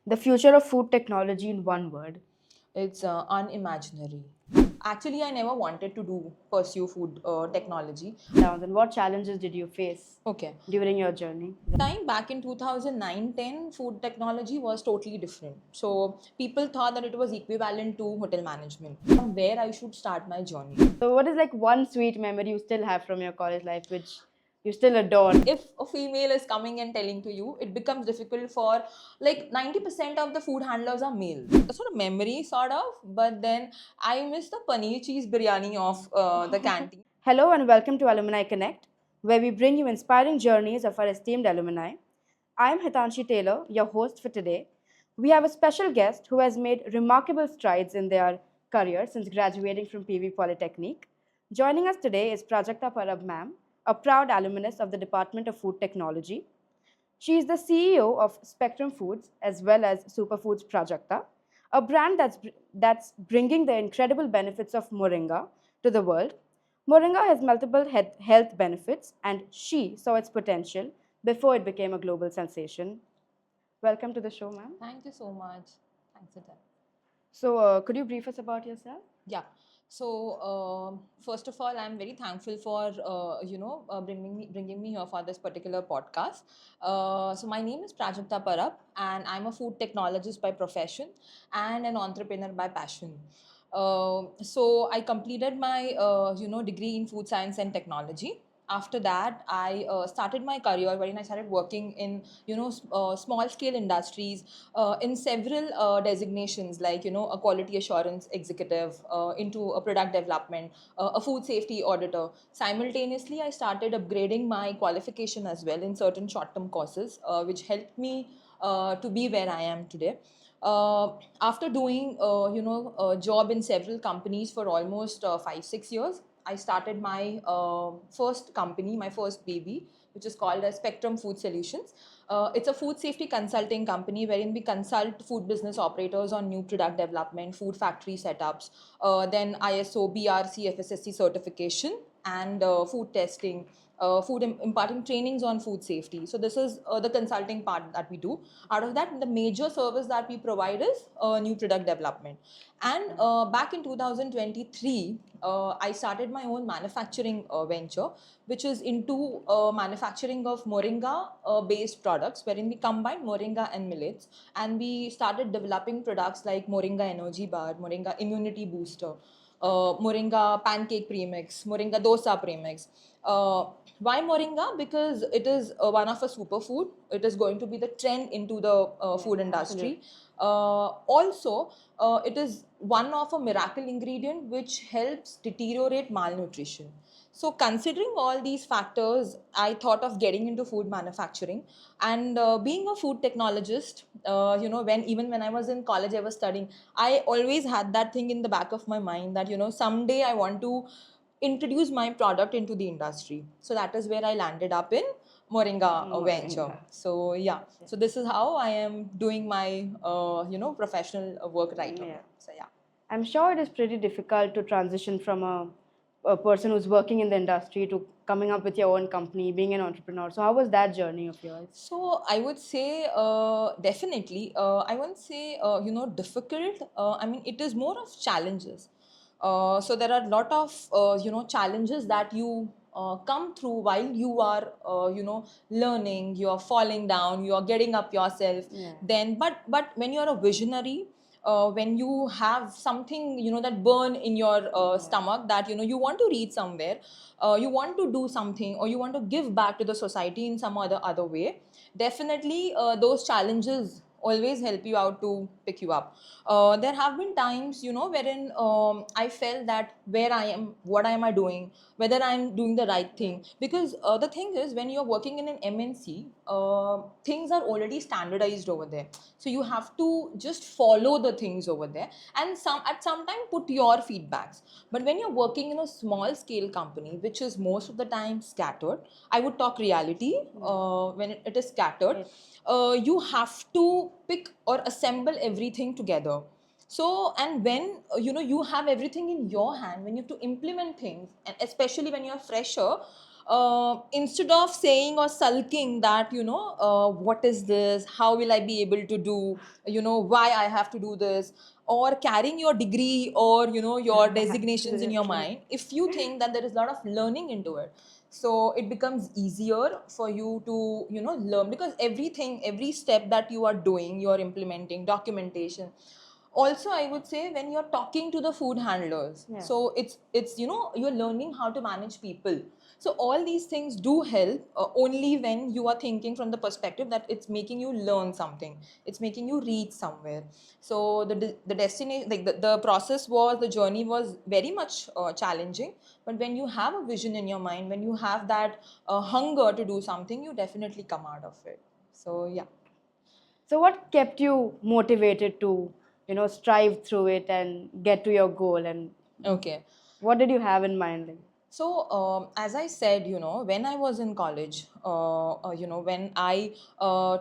The future of food technology in one word. It's unimaginary. Actually, I never wanted to pursue food technology. Downs and what challenges did you face Okay. during your journey? Time back in 2009-10, food technology was totally different. So people thought that it was equivalent to hotel management. From where I should start my journey. So, what is like one sweet memory you still have from your college life which you still adore? If a female is coming and telling to you, it becomes difficult for like 90% of the food handlers are male. That's sort of memory, sort of, but then I miss the paneer cheese biryani of the canteen. Hello and welcome to Alumni Connect, where we bring you inspiring journeys of our esteemed alumni. I am Hitanshi Taylor, your host for today. We have a special guest who has made remarkable strides in their career since graduating from PV Polytechnique. Joining us today is Prajakta Parab ma'am, a proud alumnus of the Department of Food Technology. She is the CEO of Spectrum Foods as well as Superfoods Prajakta, a brand that's bringing the incredible benefits of moringa to the world. Moringa has multiple health benefits, and she saw its potential before it became a global sensation. Welcome to the show, ma'am. Thank you so much. Thanks for that. So, could you brief us about yourself? Yeah. So first of all, I'm very thankful for bringing me here for this particular podcast. So my name is Prajakta Parab, and I'm a food technologist by profession and an entrepreneur by passion. So I completed my degree in food science and technology. After that, I started my career wherein I started working in small scale industries in several designations, like a quality assurance executive, into a product development, a food safety auditor. Simultaneously, I started upgrading my qualification as well in certain short term courses, which helped me to be where I am today. After doing a job in several companies for almost 5-6 years, I started my first company, my first baby, which is called as Spectrum Food Solutions. It's a food safety consulting company wherein we consult food business operators on new product development, food factory setups, then ISO, BRC, FSSC certification, and food testing, imparting trainings on food safety. So this is the consulting part that we do. Out of that, the major service that we provide is new product development. And back in 2023, I started my own manufacturing venture, which is into manufacturing of moringa based products, wherein we combine moringa and millets, and we started developing products like moringa energy bar, moringa immunity booster, moringa pancake premix, moringa dosa premix. Why moringa? Because it is one of a superfood. It is going to be the trend into the food industry. Also, it is one of a miracle ingredient which helps deteriorate malnutrition. So, considering all these factors, I thought of getting into food manufacturing. And being a food technologist, when I was in college, I was studying. I always had that thing in the back of my mind that someday I want to introduce my product into the industry. So that is where I landed up in Moringa venture. So yeah, so this is how I am doing my professional work right now. So yeah. I'm sure it is pretty difficult to transition from a person who's working in the industry to coming up with your own company, being an entrepreneur. So, how was that journey of yours? So I would say definitely. I won't say difficult. I mean, it is more of challenges. So there are a lot of challenges that you come through while you are learning. You are falling down. You are getting up yourself. Yeah. Then, but when you are a visionary, when you have something that burn in your stomach, that you want to reach somewhere, you want to do something, or you want to give back to the society in some other way, definitely those challenges always help you out to pick you up. There have been times wherein I felt that where I am, what am I doing, whether I'm doing the right thing. Because the thing is, when you're working in an MNC, things are already standardized over there, so you have to just follow the things over there, and at some time put your feedbacks. But when you're working in a small scale company, which is most of the time scattered, I would talk reality. When it is scattered, you have to pick or assemble everything together. So, and when you have everything in your hand, when you have to implement things, and especially when you're fresher, instead of saying or sulking that, what is this, how will I be able to do, why I have to do this, or carrying your degree or your designations in your Absolutely. mind, if you think that there is a lot of learning into it, so it becomes easier for you to learn, because every step that you are doing, you're implementing documentation. Also, I would say, when you're talking to the food handlers, Yeah. so it's you're learning how to manage people. So all these things do help, only when you are thinking from the perspective that it's making you learn something, it's making you reach somewhere. So the destination, like the process was, the journey was very much challenging, but when you have a vision in your mind, when you have that hunger to do something, you definitely come out of it. So yeah. So what kept you motivated to, strive through it and get to your goal? And Okay. what did you have in mind? Like, So, as I said, when I was in college, when I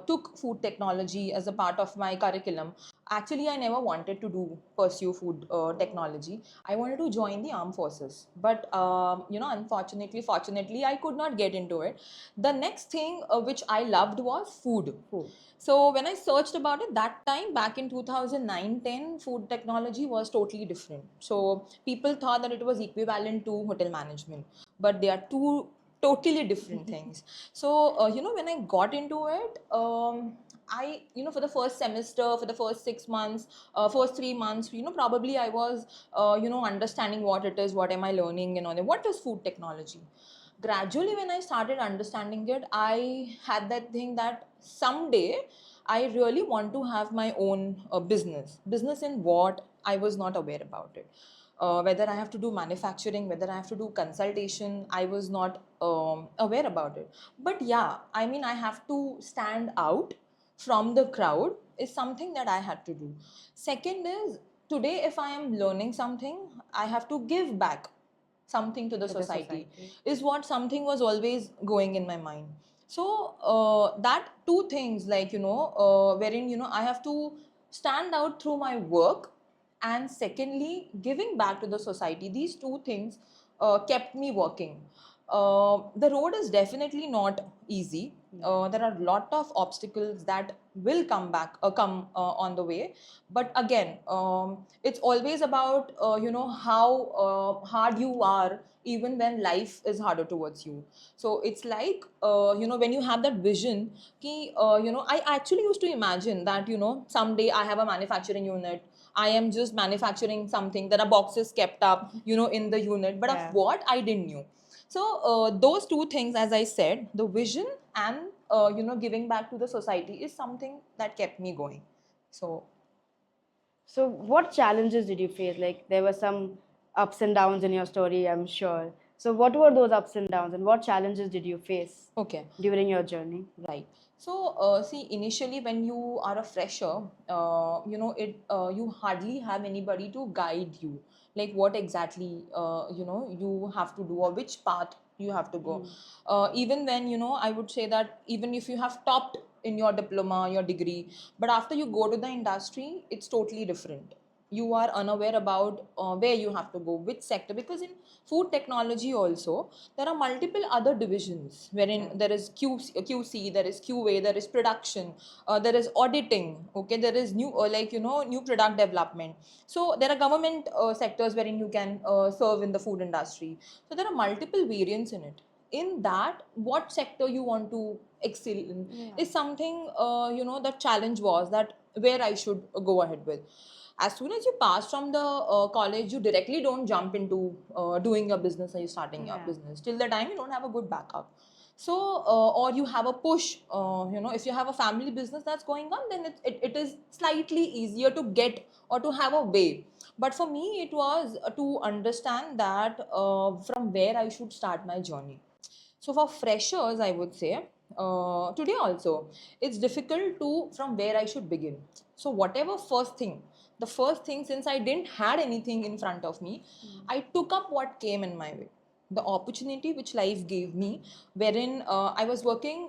took food technology as a part of my curriculum, actually, I never wanted to pursue food technology. I wanted to join the armed forces, but unfortunately, fortunately, I could not get into it. The next thing which I loved was food. food. So when I searched about it, that time back in 2009-10, food technology was totally different. So people thought that it was equivalent to hotel management, but they are two totally different things. So when I got into it, I for the first semester, for the first 6 months, first 3 months, probably I was understanding what it is, what am I learning, and all that. What is food technology? Gradually, when I started understanding it, I had that thing that someday I really want to have my own business in what I was not aware about it. Whether I have to do manufacturing, whether I have to do consultation, I was not aware about it. But yeah, I mean, I have to stand out from the crowd is something that I had to do. Second is, today if I am learning something, I have to give back something to the To the society, society. is what something was always going in my mind. So that two things, like wherein I have to stand out through my work, and secondly giving back to the society, these two things kept me working. The road is definitely not easy. There are a lot of obstacles that will come on the way, but again, it's always about how hard you are, even when life is harder towards you. So it's like when you have that vision ki, I actually used to imagine that someday I have a manufacturing unit, I am just manufacturing something, there are boxes kept up in the unit, but Yeah. of what I didn't knew. So those two things, as I said, the vision and giving back to the society, is something that kept me going. So So what challenges did you face? Like there were some ups and downs in your story, I'm sure. So what were those ups and downs and what challenges did you face okay. during your journey? Right. So, see, initially when you are a fresher, you hardly have anybody to guide you, like what exactly, you have to do, or which path you have to go. Even when, I would say that even if you have topped in your diploma, your degree, but after you go to the industry, it's totally different. You are unaware about where you have to go, which sector, because in food technology also, there are multiple other divisions wherein there is QC, there is QA, there is production, there is auditing, okay, there is new new product development. So there are government sectors wherein you can serve in the food industry. So there are multiple variants in it. In that, what sector you want to excel in is something, the challenge was that where I should go ahead with. As soon as you pass from the college, you directly don't jump into doing your business, or you starting your Yeah. business till the time you don't have a good backup. So or you have a push, if you have a family business that's going on, then it is slightly easier to get or to have a way. But for me, it was to understand that from where I should start my journey. So for freshers, I would say, today also, it's difficult to from where I should begin. So whatever the first thing, since I didn't had anything in front of me, I took up what came in my way. The opportunity which life gave me, wherein I was working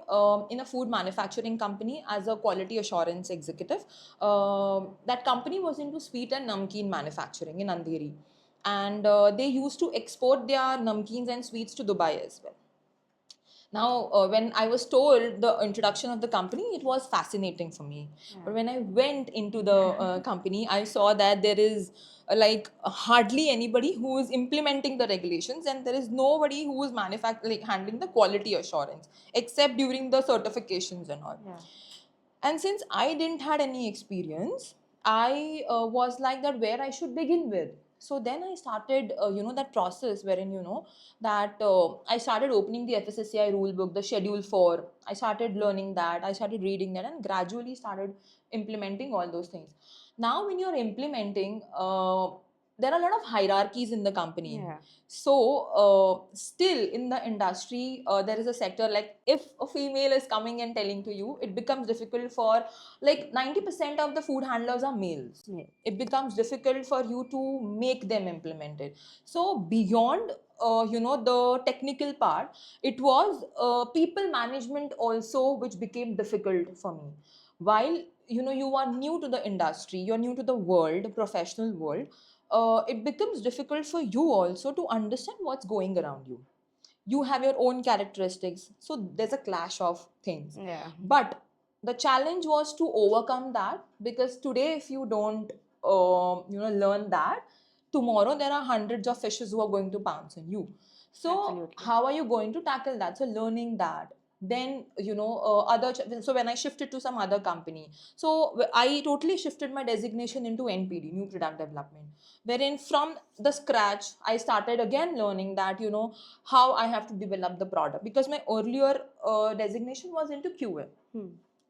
in a food manufacturing company as a quality assurance executive. That company was into sweet and namkeen manufacturing in Andheri, and they used to export their namkeens and sweets to Dubai as well. Now, when I was told the introduction of the company, it was fascinating for me. But when I went into the company, I saw that there is like hardly anybody who is implementing the regulations, and there is nobody who is like handling the quality assurance except during the certifications and all. Yeah. And since I didn't had any experience, I was like that where I should begin with. So then I started, that process wherein, that I started opening the FSSAI rule book, the schedule 4. I started learning that, I started reading that, and gradually started implementing all those things. Now when you're implementing, there are a lot of hierarchies in the company. Yeah. So still in the industry, there is a sector like if a female is coming and telling to you, it becomes difficult for, like, 90% of the food handlers are males. Yeah. It becomes difficult for you to make them implement it. So beyond the technical part, it was people management also which became difficult for me. While you are new to the industry, you're new to the world, professional world, it becomes difficult for you also to understand what's going around you. You have your own characteristics, so there's a clash of things. Yeah. But the challenge was to overcome that, because today if you don't learn that, tomorrow there are hundreds of fishes who are going to pounce on you. So Absolutely. how are you going to tackle that? So learning that, then so when I shifted to some other company, so I totally shifted my designation into NPD, new product development, wherein from the scratch I started again learning that how I have to develop the product, because my earlier designation was into QA.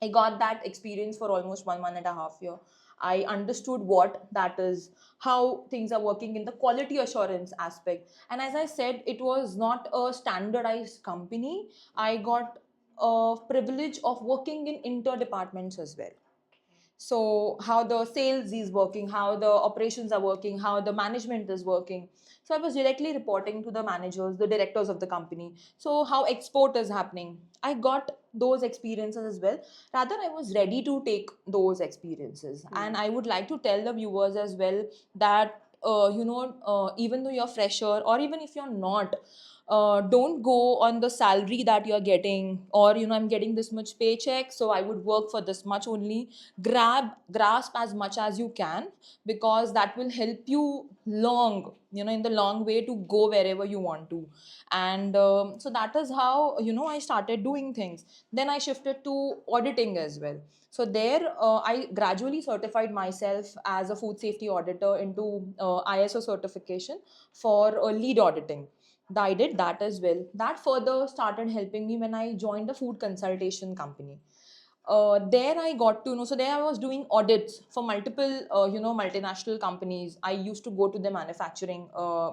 I got that experience for almost 1.5 year. I understood what that is, how things are working in the quality assurance aspect. And as I said, it was not a standardized company. I got a privilege of working in inter-departments as well. So how the sales is working, how the operations are working, how the management is working. So I was directly reporting to the managers, the directors of the company. So how export is happening, I got those experiences as well. Rather, I was ready to take those experiences. And I would like to tell the viewers as well that even though you're fresher, or even if you're not, don't go on the salary that you're getting, or I'm getting this much paycheck, so I would work for this much only. Grasp as much as you can, because that will help you in the long way to go wherever you want to. And so that is how I started doing things. Then I shifted to auditing as well. So there, I gradually certified myself as a food safety auditor into ISO certification for lead auditing. I did that as well. That further started helping me when I joined a food consultation company. There I got to know. So there I was doing audits for multiple, multinational companies. I used to go to the manufacturing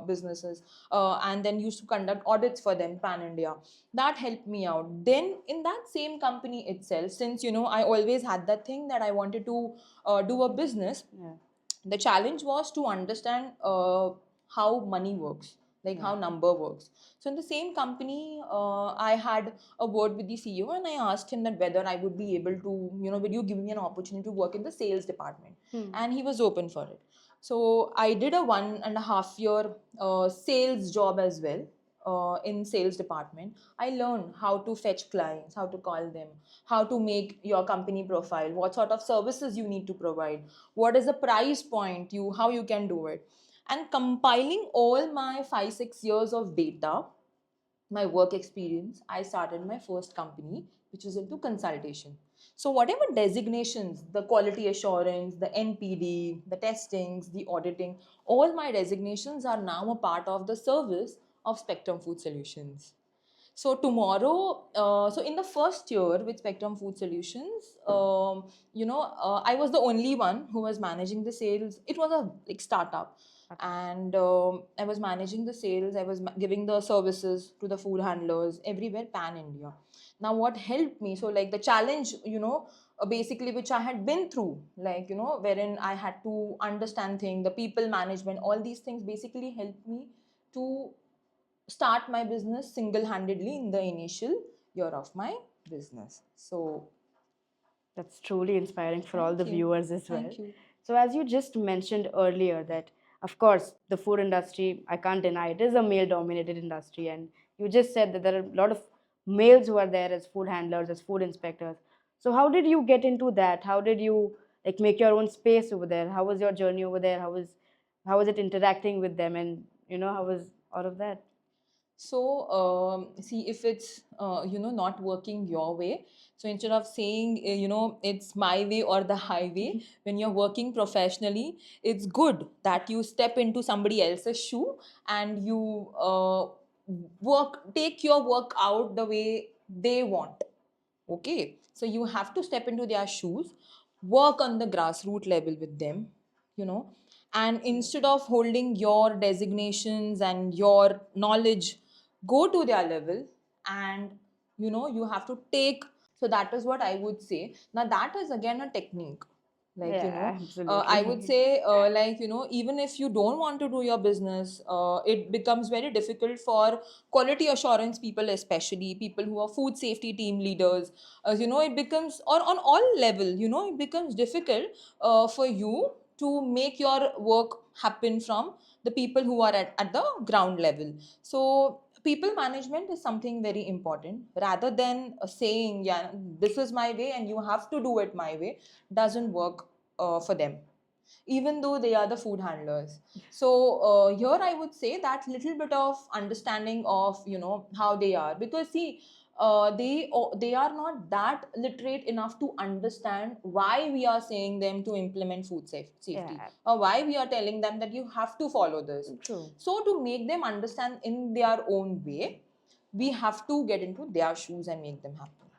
businesses, and then used to conduct audits for them pan India. That helped me out. Then in that same company itself, since I always had that thing that I wanted to do a business. Yeah. The challenge was to understand how money works, like how number works. So in the same company, I had a word with the CEO, and I asked him that whether I would be able to, would you give me an opportunity to work in the sales department? And he was open for it. So I did a 1.5 year sales job as well. In sales department, I learned how to fetch clients, how to call them, how to make your company profile, what sort of services you need to provide, what is the price point, how you can do it. And compiling all my 5-6 years of data, my work experience, I started my first company, which is into consultation. So whatever designations, the quality assurance, the NPD, the testings, the auditing, all my designations are now a part of the service of Spectrum Food Solutions. So tomorrow, so in the first year with Spectrum Food Solutions, I was the only one who was managing the sales. It was a like startup, and I was managing the sales. I was giving the services to the food handlers everywhere, pan India. Now, what helped me? So, like the challenge, basically which I had been through, like wherein I had to understand things, the people management, all these things basically helped me to start my business single-handedly in the initial year of my business. So That's truly inspiring for all thank the you. viewers as well. Thank you. So, as you just mentioned earlier, that of course the food industry, I can't deny it is a male dominated industry, and you just said that there are a lot of males who are there as food handlers, as food inspectors. So how did you get into that? How did you like make your own space over there? How was your journey over there? How was it interacting with them, and how was all of that? So, see, if it's not working your way, so instead of saying it's my way or the highway, when you're working professionally, it's good that you step into somebody else's shoe and you take your work out the way they want. Okay, so you have to step into their shoes, work on the grassroots level with them, you know, and instead of holding your designations and your knowledge, go to their level, and you have to take. So that is what I would say. Now that is again a technique, like Yeah, I would absolutely. say, even if you don't want to do your business, it becomes very difficult for quality assurance people, especially people who are food safety team leaders. It becomes, or on all level, it becomes difficult for you to make your work happen from the people who are at the ground level. So people management is something very important, rather than saying, yeah, this is my way and you have to do it my way, doesn't work for them, even though they are the food handlers. So here I would say that little bit of understanding of how they are, because see, they are not that literate enough to understand why we are saying them to implement safety, Yeah, or why we are telling them that you have to follow this. true. So to make them understand in their own way, we have to get into their shoes and make them happen.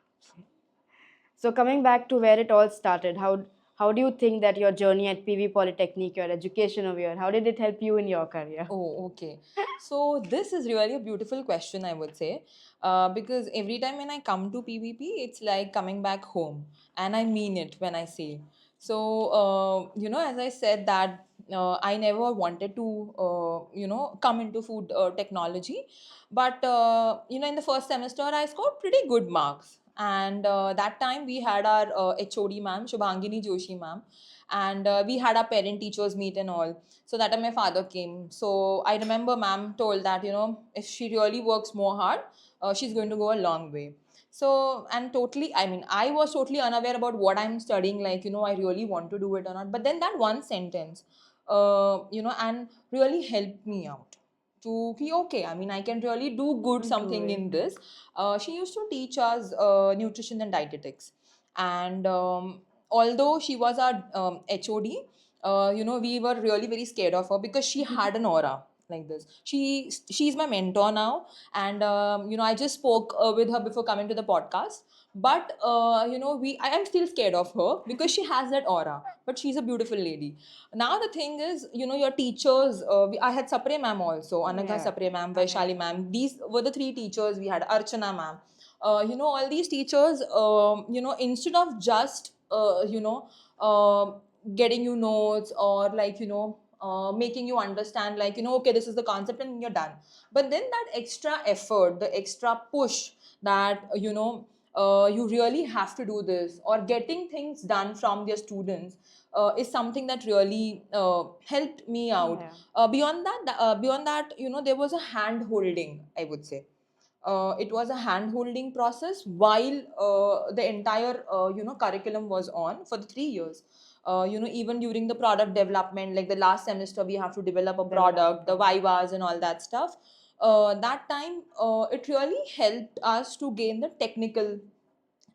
So coming back to where it all started, how do you think that your journey at PV Polytechnic, your education over here, how did it help you in your career? Oh, okay. So this is really a beautiful question, I would say, because every time when I come to PVP, it's like coming back home, and I mean it when I say. So, as I said that I never wanted to, come into food technology, but in the first semester I scored pretty good marks, and that time we had our HOD ma'am, Shubhangini Joshi ma'am, and we had our parent teachers meet and all. So that time my father came. So I remember ma'am told that, if she really works more hard, she's going to go a long way. So, and totally, I mean, I was totally unaware about what I'm studying, like, I really want to do it or not. But then that one sentence, and really helped me out to be okay. I mean, I can really do good something True. in this. She used to teach us nutrition and dietetics. And although she was our HOD, we were really very scared of her because she had an aura like this. She's my mentor now, and I just spoke with her before coming to the podcast. But I am still scared of her because she has that aura. But she's a beautiful lady. Now the thing is, your teachers. I had Sapre ma'am also, Anagha Yeah. Sapre ma'am, Anagha. Vaishali ma'am. These were the three teachers we had. Archana ma'am. All these teachers. Instead of just getting you notes, or like making you understand, like okay, this is the concept and you're done. But then that extra effort, the extra push, that you really have to do this, or getting things done from their students, is something that really helped me out. Yeah. Beyond that, there was a hand holding, I would say. It was a hand holding process while the entire curriculum was on for the 3 years. Even during the product development, like the last semester we have to develop a Develop a product, the product. vivas and all that stuff. That time it really helped us to gain the technical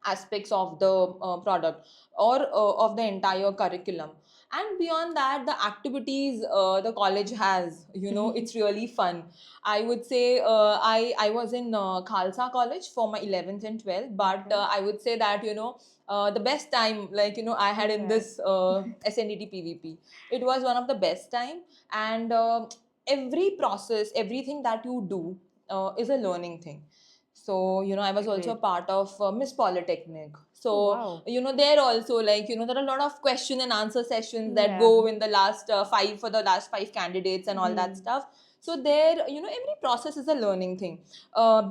aspects of the product, or of the entire curriculum. And beyond that, the activities the college has, it's really fun. I would say, I was in Khalsa College for my 11th and 12th, but Okay. I would say that the best time, like I had in Yeah. this SNDT PVP, it was one of the best time. And every process, everything that you do is a learning thing. So I was also a Agreed. part of Miss Polytechnic. Oh So wow. there also, like there are a lot of question and answer sessions that Yeah. go in the last five, for the last five candidates and all that Hmm. stuff. So there, every process is a learning thing.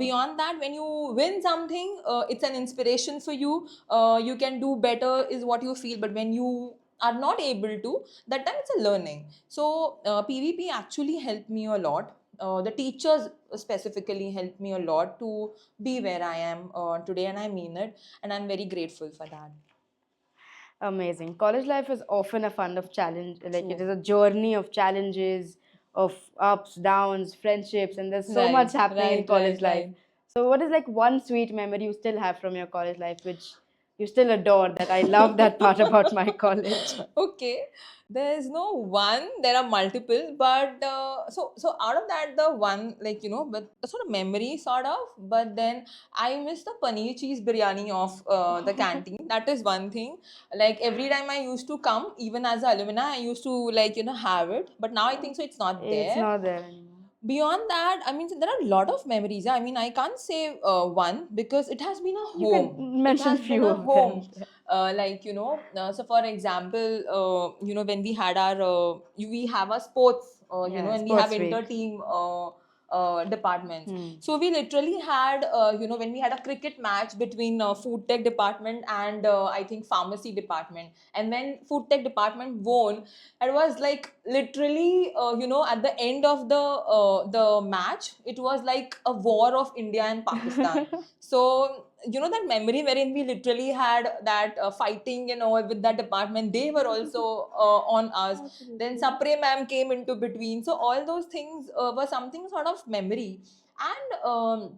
Beyond that, when you win something, it's an inspiration for you. You can do better is what you feel. But when you are not able to, that time it's a learning. So PVP actually helped me a lot. the teachers specifically helped me a lot to be where I am today, and I mean it, and I'm very grateful for that. Amazing. College life is often a fun of challenge. Like it True. is a journey of challenges, of ups, downs, friendships, and there's so much Right, happening in right, college right, life. right. So, what is like one sweet memory you still have from your college life, which you still adore? That I love that part about my college. Okay, there's no one, there are multiple, but so out of that, the one, like, but the sort of memory sort of, but then I miss the paneer cheese biryani of the canteen. That is one thing. Like every time I used to come, even as an alumni, I used to, like, have it, but now I think so it's not It's there. not there anymore. Beyond that, I mean, there are a lot of memories. I mean, I can't say one, because it has been a You home. can It mention has been few a of them. home. Like, so for example, when we had our, we have a sports, Yeah, and we have sports inter week. team departments. Hmm. So we literally had, when we had a cricket match between food tech department and I think pharmacy department. And when food tech department won, it was like literally, at the end of the match, it was like a war of India and Pakistan. So, that memory wherein we literally had that fighting and all with that department, they were also on us. Then Sapre ma'am came into between. So all those things were something sort of memory. And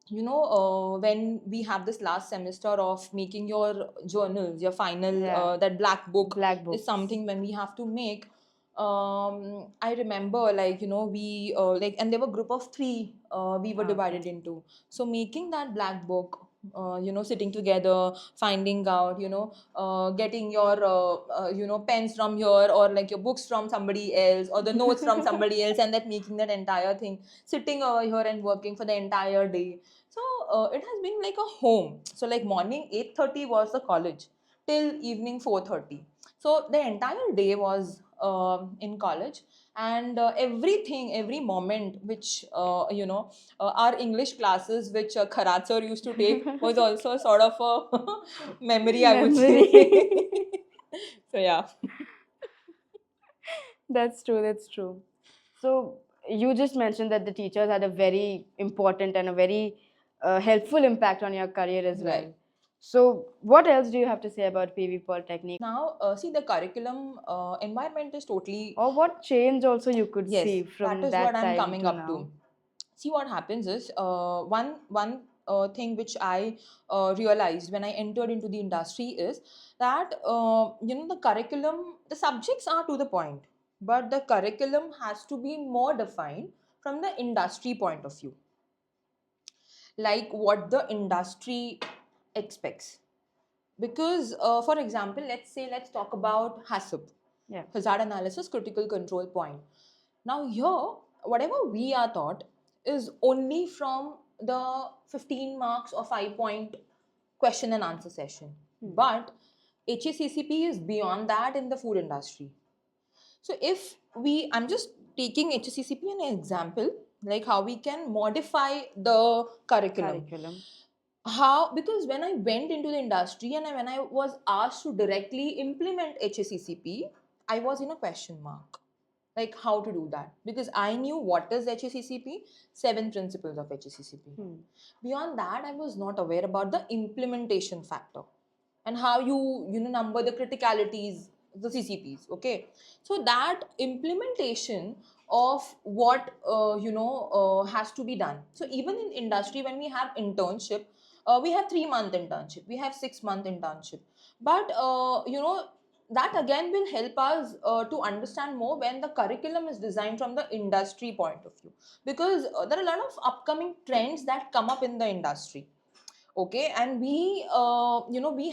when we have this last semester of making your journals, your final, Yeah, that black book black is books. something when we have to make. I remember, like, we like, and there were group of three, we were Okay. divided into. So making that black book, sitting together, finding out, getting your pens from here, or like your books from somebody else, or the notes from somebody else, and that making that entire thing, sitting over here and working for the entire day. So it has been like a home. So like morning 8:30 was the college till evening 4:30. So the entire day was in college, and every moment which our English classes which Kharat sir used to take was also a sort of a memory, I would say. Memory. So yeah. That's true. That's true. So you just mentioned that the teachers had a very important and a very helpful impact on your career as well. Right. So what else do you have to say about PV Polytechnic? Now, see, the curriculum environment is totally. Or what change also you could Yes, see that from is what that I'm time coming to up now? to. See, what happens is, one thing which I realized when I entered into the industry is that, the curriculum, the subjects are to the point, but the curriculum has to be more defined from the industry point of view, like what the industry expects. Because, for example, let's talk about HACCP, Yeah. hazard analysis critical control point. Now here, whatever we are taught is only from the 15 marks or 5-point question and answer session. But HACCP is beyond that in the food industry. So if I'm just taking HACCP an example, like how we can modify the curriculum. How? Because when I went into the industry and when I was asked to directly implement HACCP, I was in a question mark, like how to do that, because I knew what is HACCP, 7 principles of HACCP. Beyond that, I was not aware about the implementation factor and how you number the criticalities, the CCPs. Okay, so that implementation of what has to be done. So even in industry, when we have internship, we have 3-month internship, we have 6-month internship, but that again will help us to understand more when the curriculum is designed from the industry point of view, because there are a lot of upcoming trends that come up in the industry. Okay, and we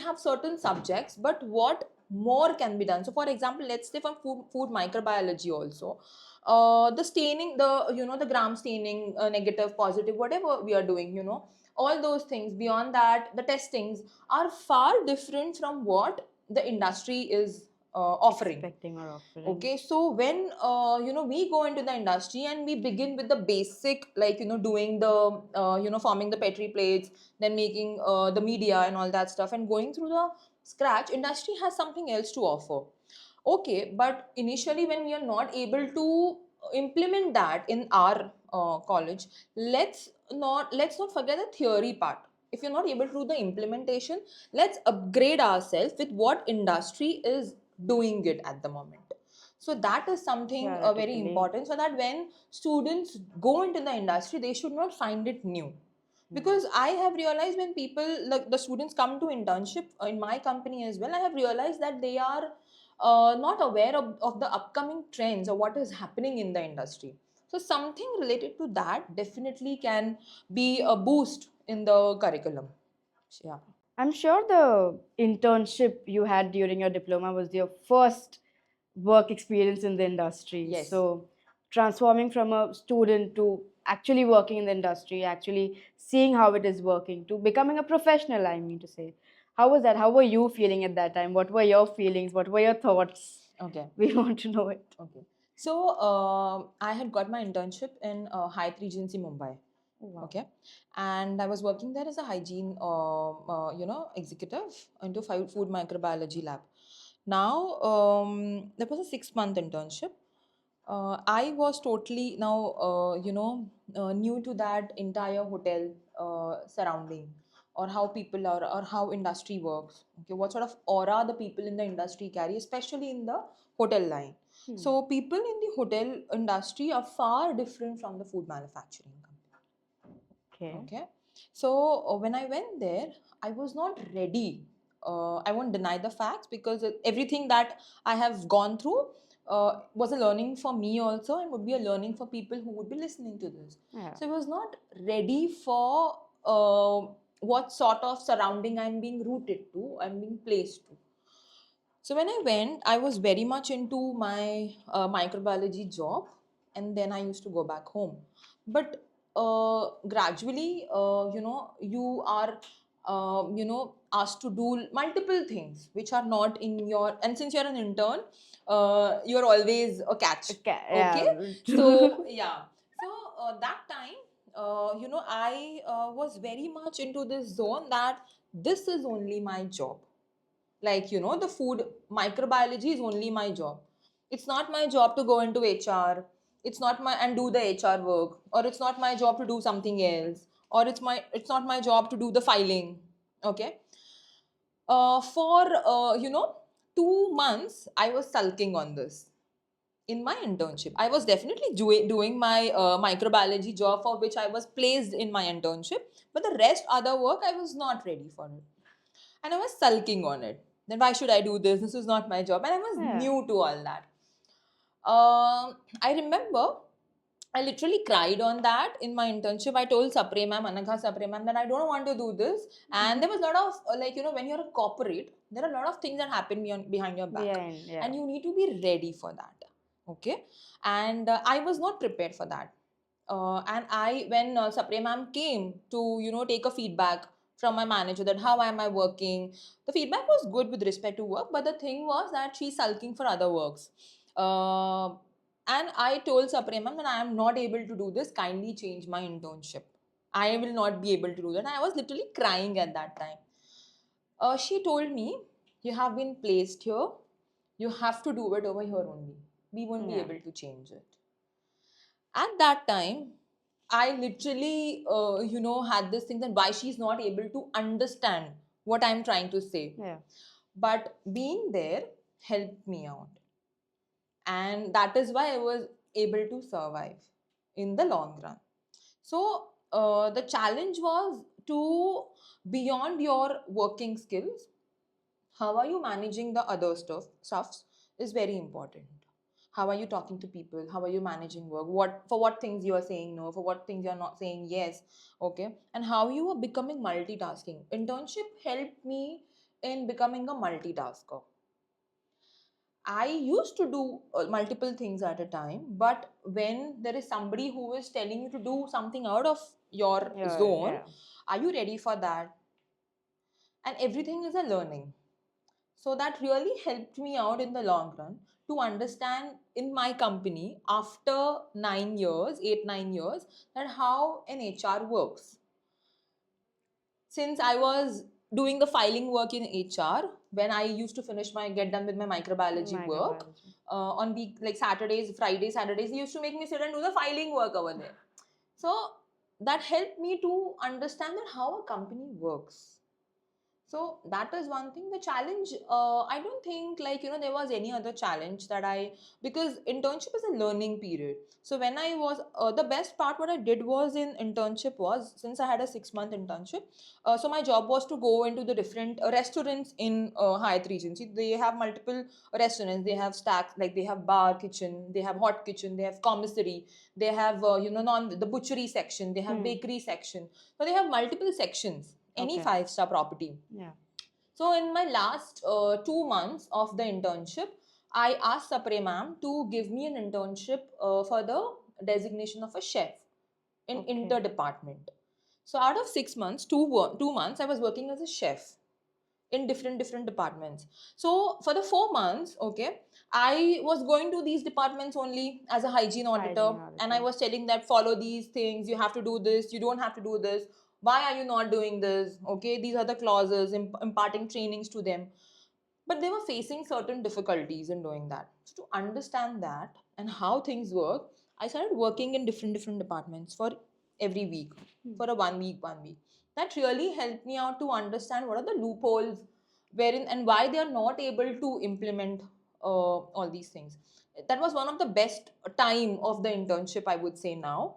have certain subjects, but what more can be done? So for example, let's say from food microbiology also, the staining, the gram staining, negative, positive, whatever we are doing, all those things. Beyond that, the testings are far different from what the industry is offering. Expecting or offering. Okay, so when we go into the industry and we begin with the basic, like doing the forming the petri plates, then making the media and all that stuff, and going through the scratch, industry has something else to offer. Okay, but initially when we are not able to implement that in our college, let's not forget the theory part. If you're not able to do the implementation, let's upgrade ourselves with what industry is doing it at the moment. So that is something Yeah, very totally. important, so that when students go into the industry, they should not find it new. Because I have realized, when people, like the students, come to internship in my company as well, I have realized that they are not aware of the upcoming trends or what is happening in the industry. So something related to that definitely can be a boost in the curriculum. Yeah. I'm sure the internship you had during your diploma was your first work experience in the industry. Yes. So, transforming from a student to actually working in the industry, actually seeing how it is working, to becoming a professional, I mean to say. How was that? How were you feeling at that time? What were your feelings? What were your thoughts? Okay. We want to know it. Okay. So I had got my internship in Hyatt Regency Mumbai. Wow. Okay, and I was working there as a hygiene, executive into food microbiology lab. Now, that was a 6 month internship. I was totally now, new to that entire hotel surrounding, or how people are, or how industry works. Okay, what sort of aura the people in the industry carry, especially in the hotel line. So, people in the hotel industry are far different from the food manufacturing company. Okay. Okay, so when I went there, I was not ready. I won't deny the facts, because everything that I have gone through was a learning for me also, and would be a learning for people who would be listening to this. Yeah. So I was not ready for what sort of surrounding I'm being rooted to, I'm being placed to. So when I went, I was very much into my microbiology job, and then I used to go back home. But gradually, you are, asked to do multiple things which are not in your. And since you're an intern, you're always a catch. Okay. Okay, Yeah. so yeah. So that time, I was very much into this zone that this is only my job. Like, the food microbiology is only my job. It's not my job to go into HR. It's not my and do the HR work, or it's not my job to do something else, or it's not my job to do the filing. Okay. For 2 months I was sulking on this. In my internship, I was definitely doing my microbiology job, for which I was placed in my internship, but the rest other work I was not ready for it, and I was sulking on it. Then why should I do this? This is not my job, and I was Yeah. new to all that. I remember I literally cried on that in my internship. I told Sapre ma'am, Anagha Sapre ma'am, that I don't want to do this. And there was a lot of, when you're a corporate, there are a lot of things that happen behind your back. Behind, yeah. And you need to be ready for that. Okay. And I was not prepared for that. When Sapre ma'am came to, take a feedback from my manager, that how am I working, the feedback was good with respect to work, but the thing was that she's sulking for other works. Uh, and I told Sapre ma'am that I am not able to do this. Kindly change my internship. I will not be able to do that. And I was literally crying at that time. She told me, you have been placed here. You have to do it over here only. We won't be Yeah. able to change it. At that time, I literally, had this thing that why she's not able to understand what I'm trying to say. Yeah. But being there helped me out. And that is why I was able to survive in the long run. So the challenge was to, beyond your working skills, how are you managing the other stuffs is very important. How are you talking to people? How are you managing work? What things you are saying no, for what things you are not saying yes. Okay, and how you are becoming multitasking. Internship helped me in becoming a multitasker. I used to do multiple things at a time, but when there is somebody who is telling you to do something out of your Yeah. zone, Yeah. are you ready for that? And everything is a learning. So that really helped me out in the long run to understand in my company after 9 years, 8, 9 years, that how an HR works. Since I was doing the filing work in HR, when I used to get done with my microbiology work. Microbiology. On week like Saturdays, Fridays, Saturdays, he used to make me sit and do the filing work over there. So that helped me to understand that how a company works. So that is one thing. The challenge, I don't think like, there was any other challenge that because internship is a learning period. So when I was, the best part what I did was in internship was, since I had a 6-month internship, so my job was to go into the different restaurants in Hyatt Regency. They have multiple restaurants. They have stacks, like they have bar kitchen, they have hot kitchen, they have commissary, they have, the butchery section, they have bakery section. So they have multiple sections, any Okay. 5-star property. Yeah. So in my last 2 months of the internship, I asked Sapre ma'am to give me an internship for the designation of a chef in Okay. inter-department. So out of 6 months, 2 months, I was working as a chef in different departments. So for the 4 months, okay, I was going to these departments only as a hygiene auditor, and I was telling that follow these things, you have to do this, you don't have to do this, why are you not doing this, okay, these are the clauses, imparting trainings to them. But they were facing certain difficulties in doing that. So to understand that and how things work, I started working in different departments for every week, for a 1 week. That really helped me out to understand what are the loopholes wherein and why they are not able to implement all these things. That was one of the best time of the internship, I would say now,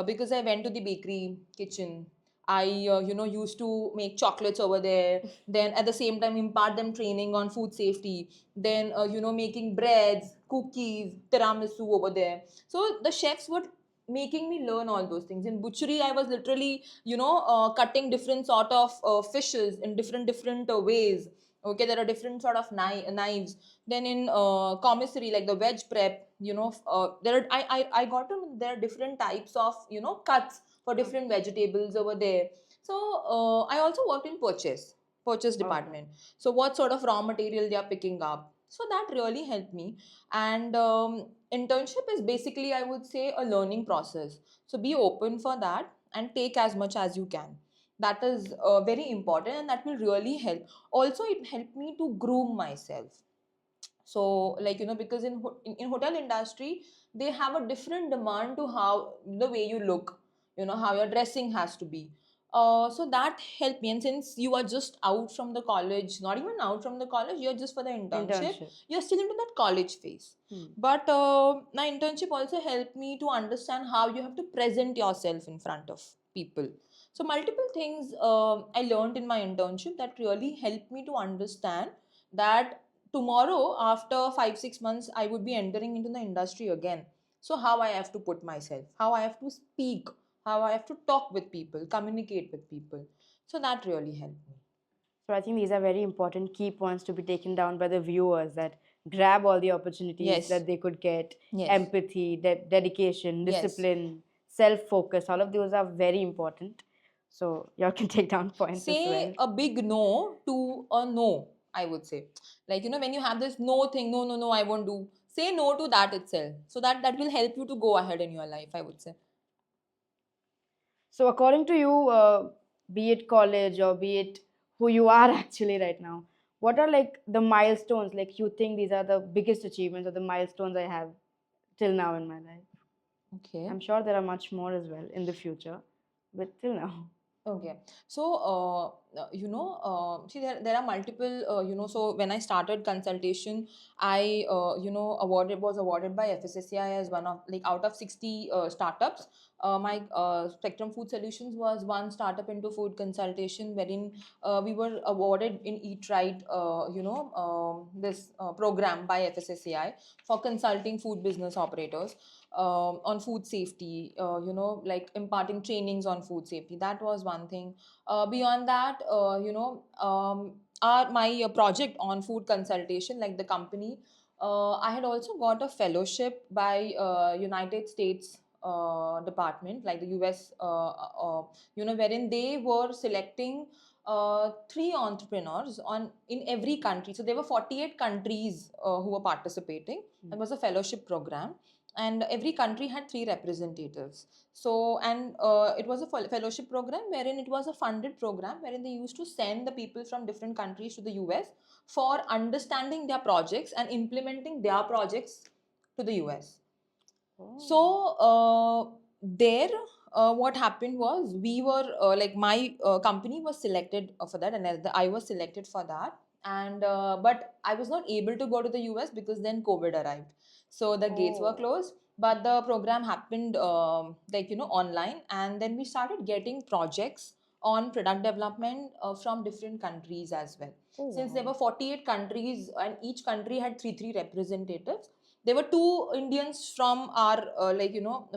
because I went to the bakery kitchen. I, used to make chocolates over there. Then at the same time, impart them training on food safety. Then, making breads, cookies, tiramisu over there. So the chefs were making me learn all those things. In butchery, I was literally, cutting different sort of fishes in different ways. Okay, there are different sort of knives. Then in commissary, like the veg prep, there are, I got to know there are different types of cuts for different vegetables over there. So I also worked in purchase department. So what sort of raw material they are picking up. So that really helped me. And internship is basically, I would say, a learning process. So be open for that and take as much as you can. That is very important, and that will really help. Also, it helped me to groom myself. So like, because in hotel industry, they have a different demand to how the way you look, how your dressing has to be. So that helped me. And since you are just out from the college, not even out from the college, you're just for the internship, you're still into that college phase. But my internship also helped me to understand how you have to present yourself in front of people. So multiple things I learned in my internship that really helped me to understand that tomorrow, after 5-6 months, I would be entering into the industry again. So how I have to put myself, how I have to speak, how I have to talk with people, communicate with people. So that really helped me. So I think these are very important key points to be taken down by the viewers, that grab all the opportunities Yes. that they could get. Yes. Empathy, dedication, Yes. discipline, self-focus, all of those are very important. So you all can take down points as well. Say a big no to a no, I would say. Like, when you have this no thing, no, I won't do. Say no to that itself. So that will help you to go ahead in your life, I would say. So according to you, be it college or be it who you are actually right now, what are like the milestones, like you think these are the biggest achievements or the milestones I have till now in my life? Okay. I'm sure there are much more as well in the future, but till now. Okay. So, see, there are multiple, so when I started consultation, I, was awarded by FSSAI as one of, like, out of 60 startups. My Spectrum Food Solutions was one startup into food consultation, wherein we were awarded in Eat Right, this program by FSSAI for consulting food business operators on food safety, like imparting trainings on food safety. That was one thing. Beyond that, my project on food consultation, like the company, I had also got a fellowship by United States department, like the US, wherein they were selecting three entrepreneurs in every country. So there were 48 countries who were participating. Mm. It was a fellowship program, and every country had three representatives. So, and it was a fellowship program wherein it was a funded program wherein they used to send the people from different countries to the US for understanding their projects and implementing their projects to the US. So there, what happened was we were like my company was selected for that, and I was selected for that. And but I was not able to go to the US because then COVID arrived, so the gates were Oh. closed. But the program happened like online, and then we started getting projects on product development from different countries as well. Oh, Since there wow. were 48 countries and each country had three representatives, there were two Indians from our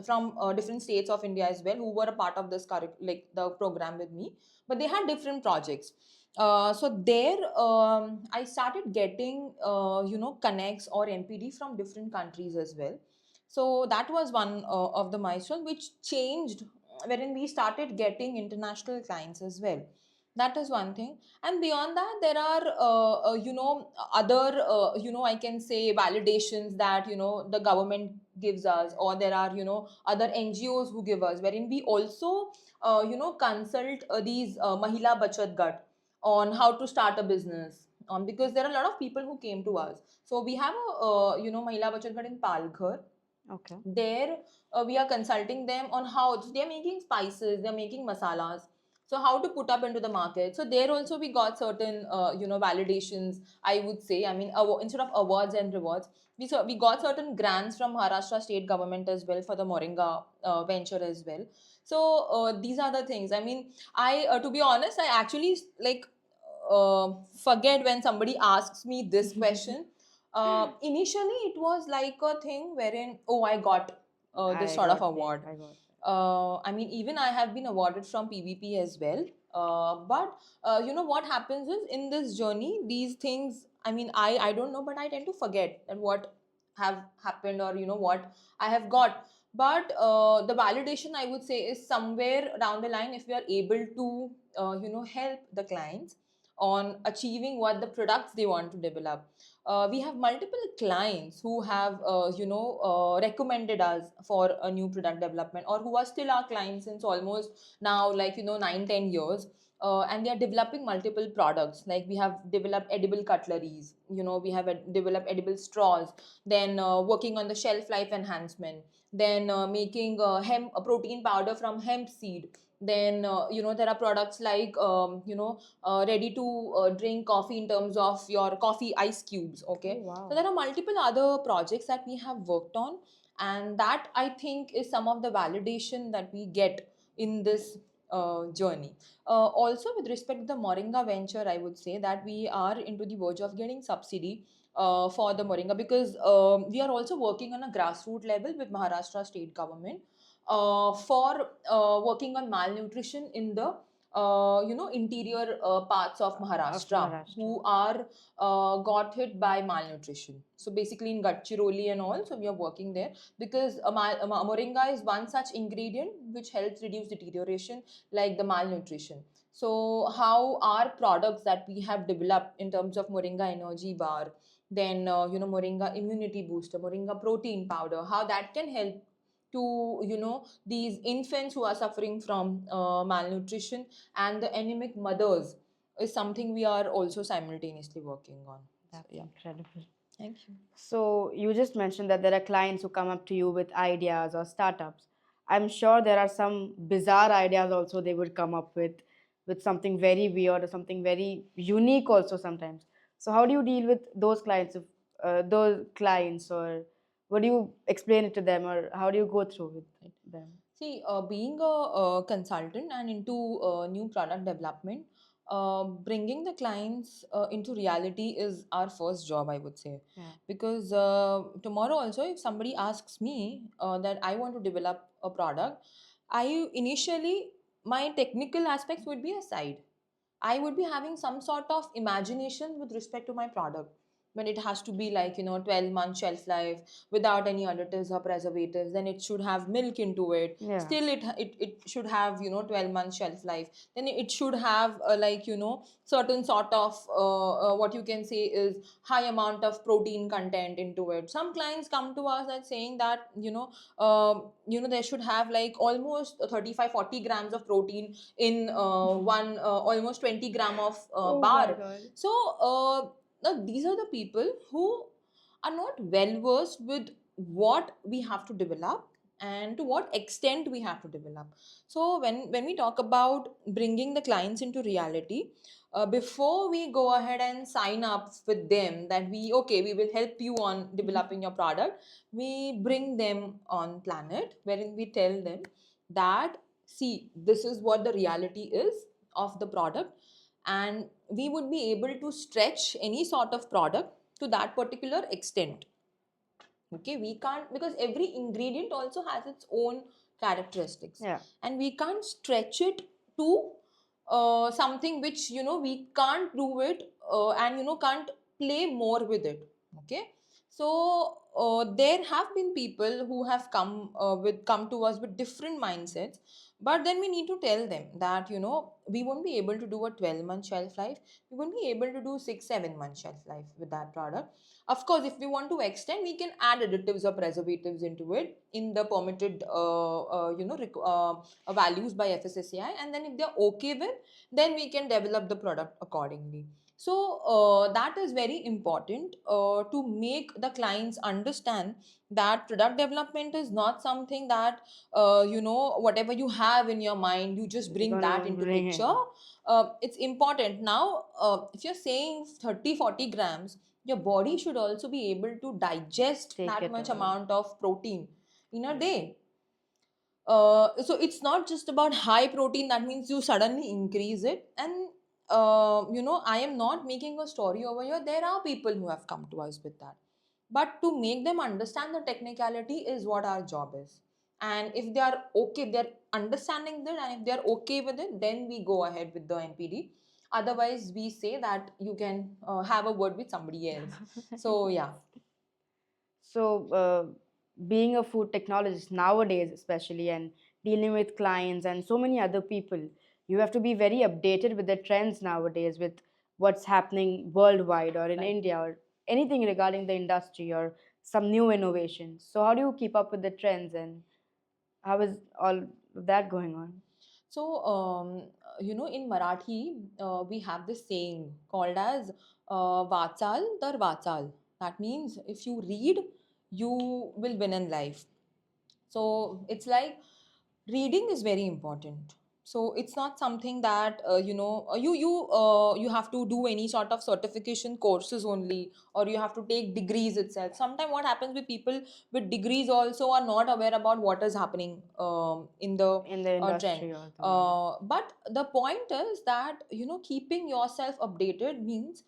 from different states of India as well, who were a part of this like the program with me, but they had different projects. So there, I started getting connects or NPD from different countries as well. So that was one of the milestone which changed, wherein we started getting international clients as well. That is one thing. And beyond that, there are other I can say validations that the government gives us, or there are other NGOs who give us, wherein we also consult these Mahila Bachat Gat on how to start a business, because there are a lot of people who came to us. So we have a Mahila Bachat Gat in Palghar. Okay. There we are consulting them on how they're making spices, they're making masalas, so how to put up into the market. So there also we got certain validations, I would say. I mean, instead of awards and rewards, we got certain grants from Maharashtra state government as well for the Moringa venture as well. So these are the things. I mean, I to be honest, I actually like forget when somebody asks me this question. Initially it was like a thing wherein, oh, I got this I sort of got it. award. I got it. I mean, even I have been awarded from PVP as well. But what happens is, in this journey, these things, I mean, I don't know, but I tend to forget that what have happened, or what I have got. But the validation, I would say, is somewhere down the line, if we are able to help the clients on achieving what the products they want to develop. We have multiple clients who have recommended us for a new product development, or who are still our clients since almost now, like 9-10 years. And they are developing multiple products, like we have developed edible cutleries, we have developed edible straws, then working on the shelf life enhancement, then making hemp a protein powder from hemp seed. Then there are products like ready to drink coffee in terms of your coffee ice cubes. Oh, Okay, so wow. there are multiple other projects that we have worked on, and that, I think, is some of the validation that we get in this journey. Also, with respect to the Moringa venture, I would say that we are into the verge of getting subsidy for the Moringa, because we are also working on a grassroots level with Maharashtra state government for working on malnutrition in the interior parts of Of Maharashtra, Maharashtra. who are got hit by malnutrition. So basically in Gadchiroli and all, so we are working there, because moringa is one such ingredient which helps reduce deterioration, like the malnutrition. So how our products that we have developed in terms of moringa energy bar, then moringa immunity booster, moringa protein powder, how that can help to these infants who are suffering from malnutrition and the anemic mothers, is something we are also simultaneously working on. So, That's yeah. incredible. Thank you. So, you just mentioned that there are clients who come up to you with ideas or startups. I'm sure there are some bizarre ideas also they would come up with something very weird or something very unique also sometimes. So, how do you deal with those clients, if, those clients, or what do you explain it to them, or how do you go through with them? See, being a consultant and into new product development, bringing the clients into reality is our first job, I would say. Yeah. Because tomorrow also, if somebody asks me that I want to develop a product, I initially, my technical aspects would be aside. I would be having some sort of imagination with respect to my product. when it has to be like 12-month shelf life without any additives or preservatives, then it should have milk into it. Yeah. Still it should have 12-month shelf life. Then it should have like certain sort of what you can say is high amount of protein content into it. Some clients come to us and saying that they should have like almost 35-40 grams of protein in one almost 20 gram of Oh my bar. God. So now these are the people who are not well versed with what we have to develop and to what extent we have to develop. So when we talk about bringing the clients into reality, before we go ahead and sign up with them that we will help you on developing your product, we bring them on planet wherein we tell them that, see, this is what the reality is of the product, and we would be able to stretch any sort of product to that particular extent. Okay, we can't, because every ingredient also has its own characteristics, Yeah. and we can't stretch it to something which we can't do it, and can't play more with it. Okay, so there have been people who have come to us with different mindsets, but then we need to tell them that we won't be able to do a 12-month shelf life, we won't be able to do 6-7 month shelf life with that product. Of course, if we want to extend, we can add additives or preservatives into it in the permitted values by FSSAI, and then if they're okay with, then we can develop the product accordingly. So that is very important to make the clients understand that product development is not something that whatever you have in your mind, you just You're bring gonna that into bring it. picture. It's important. Now if you're saying 30-40 grams, your body should also be able to digest Take that it much all. amount of protein in a day. So it's not just about high protein, that means you suddenly increase it. And I am not making a story over here, there are people who have come to us with that, but to make them understand the technicality is what our job is. And if they are okay, if they're understanding that, and if they're okay with it, then we go ahead with the NPD. Otherwise we say that you can have a word with somebody else. So yeah. So, being a food technologist nowadays, especially, and dealing with clients and so many other people, you have to be very updated with the trends nowadays, with what's happening worldwide or in Right. India or anything regarding the industry or some new innovations. So, how do you keep up with the trends and how is all of that going on? So, in Marathi, we have this saying called as Vachal Dar Vachal. That means if you read, you will win in life. So it's like reading is very important. So it's not something that you have to do any sort of certification courses only, or you have to take degrees itself. Sometimes what happens with people with degrees also are not aware about what is happening in the In the trend. industry or the world. But the point is that keeping yourself updated means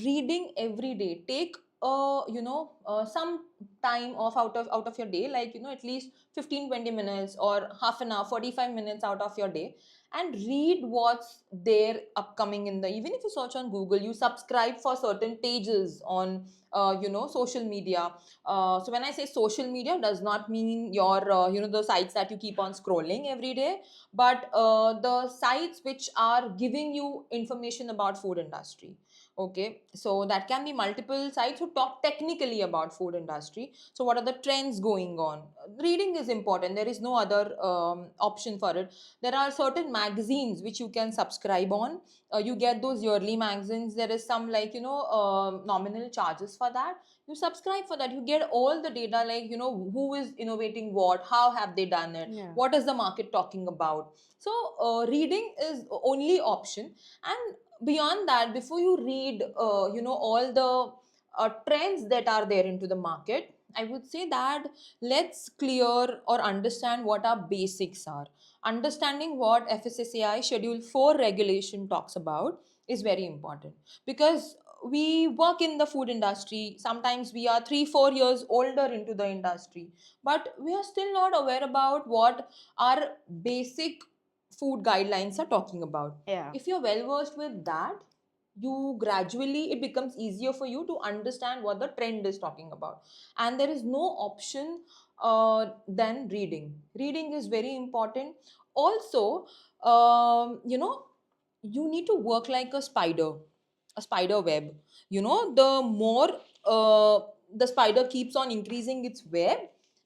reading every day. Take some time off out of your day, like at least 15-20 minutes or half an hour, 45 minutes out of your day, and read what's there upcoming in the, even if you search on Google, you subscribe for certain pages on social media. So when I say social media, does not mean your the sites that you keep on scrolling every day, but the sites which are giving you information about food industry. Okay, so that can be multiple sites who talk technically about food industry. So what are the trends going on? Reading is important, there is no other option for it. There are certain magazines which you can subscribe on. You get those yearly magazines, there is some like nominal charges for that. You subscribe for that, you get all the data, like who is innovating what, how have they done it, Yeah. what is the market talking about. So reading is only option. And beyond that, before you read all the trends that are there into the market, I would say that let's clear or understand what our basics are. Understanding what FSSAI Schedule 4 regulation talks about is very important, because we work in the food industry. Sometimes we are 3-4 years older into the industry, but we are still not aware about what our basic food guidelines are talking about. Yeah. If you're well versed with that, you gradually, it becomes easier for you to understand what the trend is talking about. And there is no option than reading. Reading is very important. Also, you need to work like a spider web. The more uh, the spider keeps on increasing its web,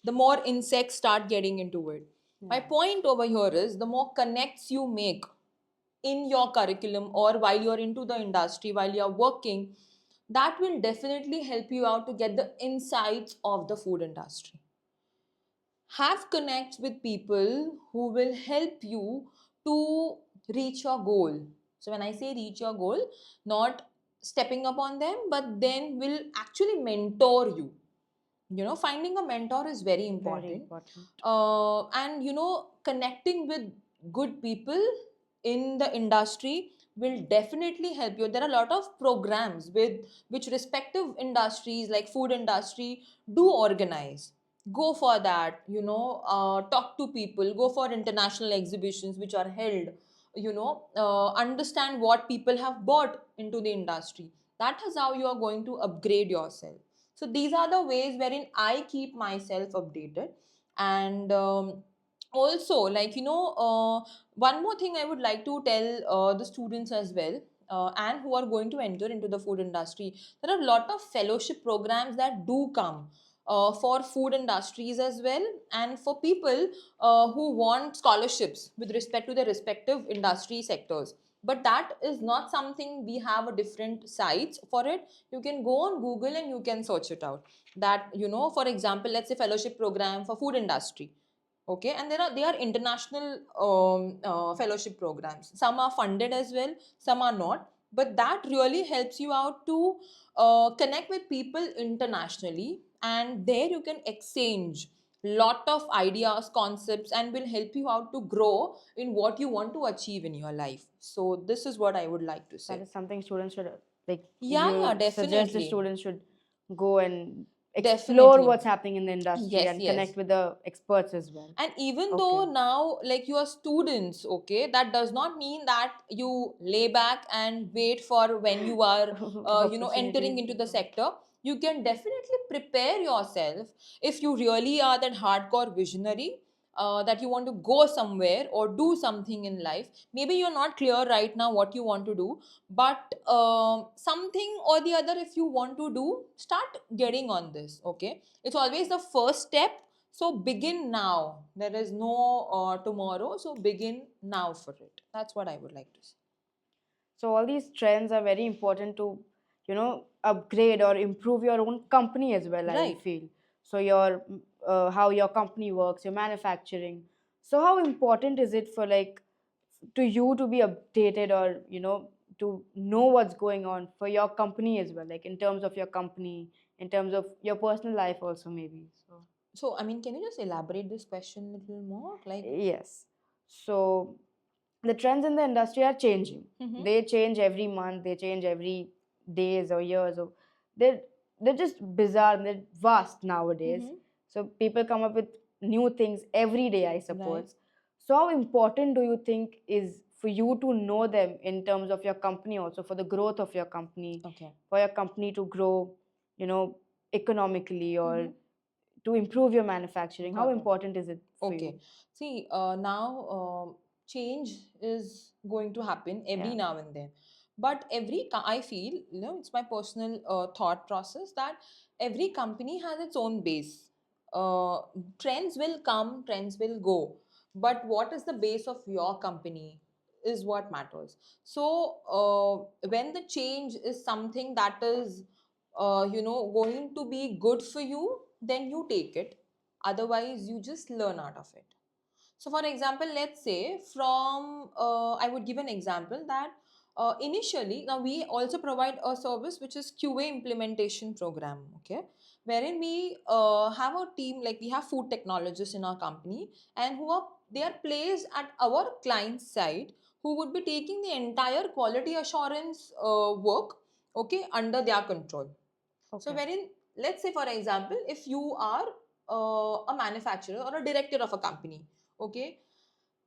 the more insects start getting into it. My Yeah. point over here is, the more connects you make in your curriculum or while you're into the industry, while you're working, that will definitely help you out to get the insights of the food industry. Have connects with people who will help you to reach your goal. So when I say reach your goal, not stepping up on them, but then will actually mentor you. Finding a mentor is very Very important. important. And connecting with good people in the industry will definitely help you. There are a lot of programs with which respective industries like food industry do organize. Go for that. Talk to people, go for international exhibitions which are held. Understand what people have bought into the industry. That is how you are going to upgrade yourself. So these are the ways wherein I keep myself updated. And also, one more thing I would like to tell the students as well, and who are going to enter into the food industry. There are a lot of fellowship programs that do come for food industries as well, and for people who want scholarships with respect to their respective industry sectors. But that is not something we have a different sites for it. You can go on Google and you can search it out. That, for example, let's say fellowship program for food industry. Okay, and they are international fellowship programs. Some are funded as well, some are not, but that really helps you out to connect with people internationally, and there you can exchange lot of ideas, concepts, and will help you out to grow in what you want to achieve in your life. So this is what I would like to That say. is something students should like. Yeah, You suggest the definitely. students should go and explore Definitely. what's happening in the industry Yes, and yes. connect with the experts as well. And even Okay. though now, like, you are students, okay, that does not mean that you lay back and wait for when you are entering Opportunities into will the come. sector. You can definitely prepare yourself. If you really are that hardcore visionary, that you want to go somewhere or do something in life, maybe you're not clear right now what you want to do, but something or the other, if you want to do, start getting on this. Okay, it's always the first step. So begin now. There is no tomorrow. So begin now for it. That's what I would like to say. So all these trends are very important to, upgrade or improve your own company as well, I Right. feel. So your how your company works, your manufacturing. So how important is it for like to you to be updated or to know what's going on for your company as well, like in terms of your company, in terms of your personal life also maybe. So So, I mean, can you just elaborate this question a little more? Like, yes. So the trends in the industry are changing. mm-hmm, They change every month, they change every days or years. Or they're they're just bizarre, they're vast nowadays. mm-hmm, So people come up with new things every day, I right. suppose. So how important do you think is for you to know them in terms of your company, also for the growth of your company, Okay. for your company to grow, you know, economically, or Mm-hmm, to improve your manufacturing? How got it. important is it for you? Okay. See, now change is going to happen every Yeah. now and then. But I feel, it's my personal thought process that every company has its own base. Uh, Trends will come, trends will go. But what is the base of your company is what matters. So, when the change is something that is, going to be good for you, then you take it. Otherwise, you just learn out of it. So for example, let's say from I would give an example that initially, now we also provide a service which is QA implementation program. Okay, wherein we have a team, like we have food technologists in our company, and they are placed at our client side, who would be taking the entire quality assurance work, okay, under their control. So, Okay. wherein, let's say, for example, if you are a manufacturer or a director of a company, okay,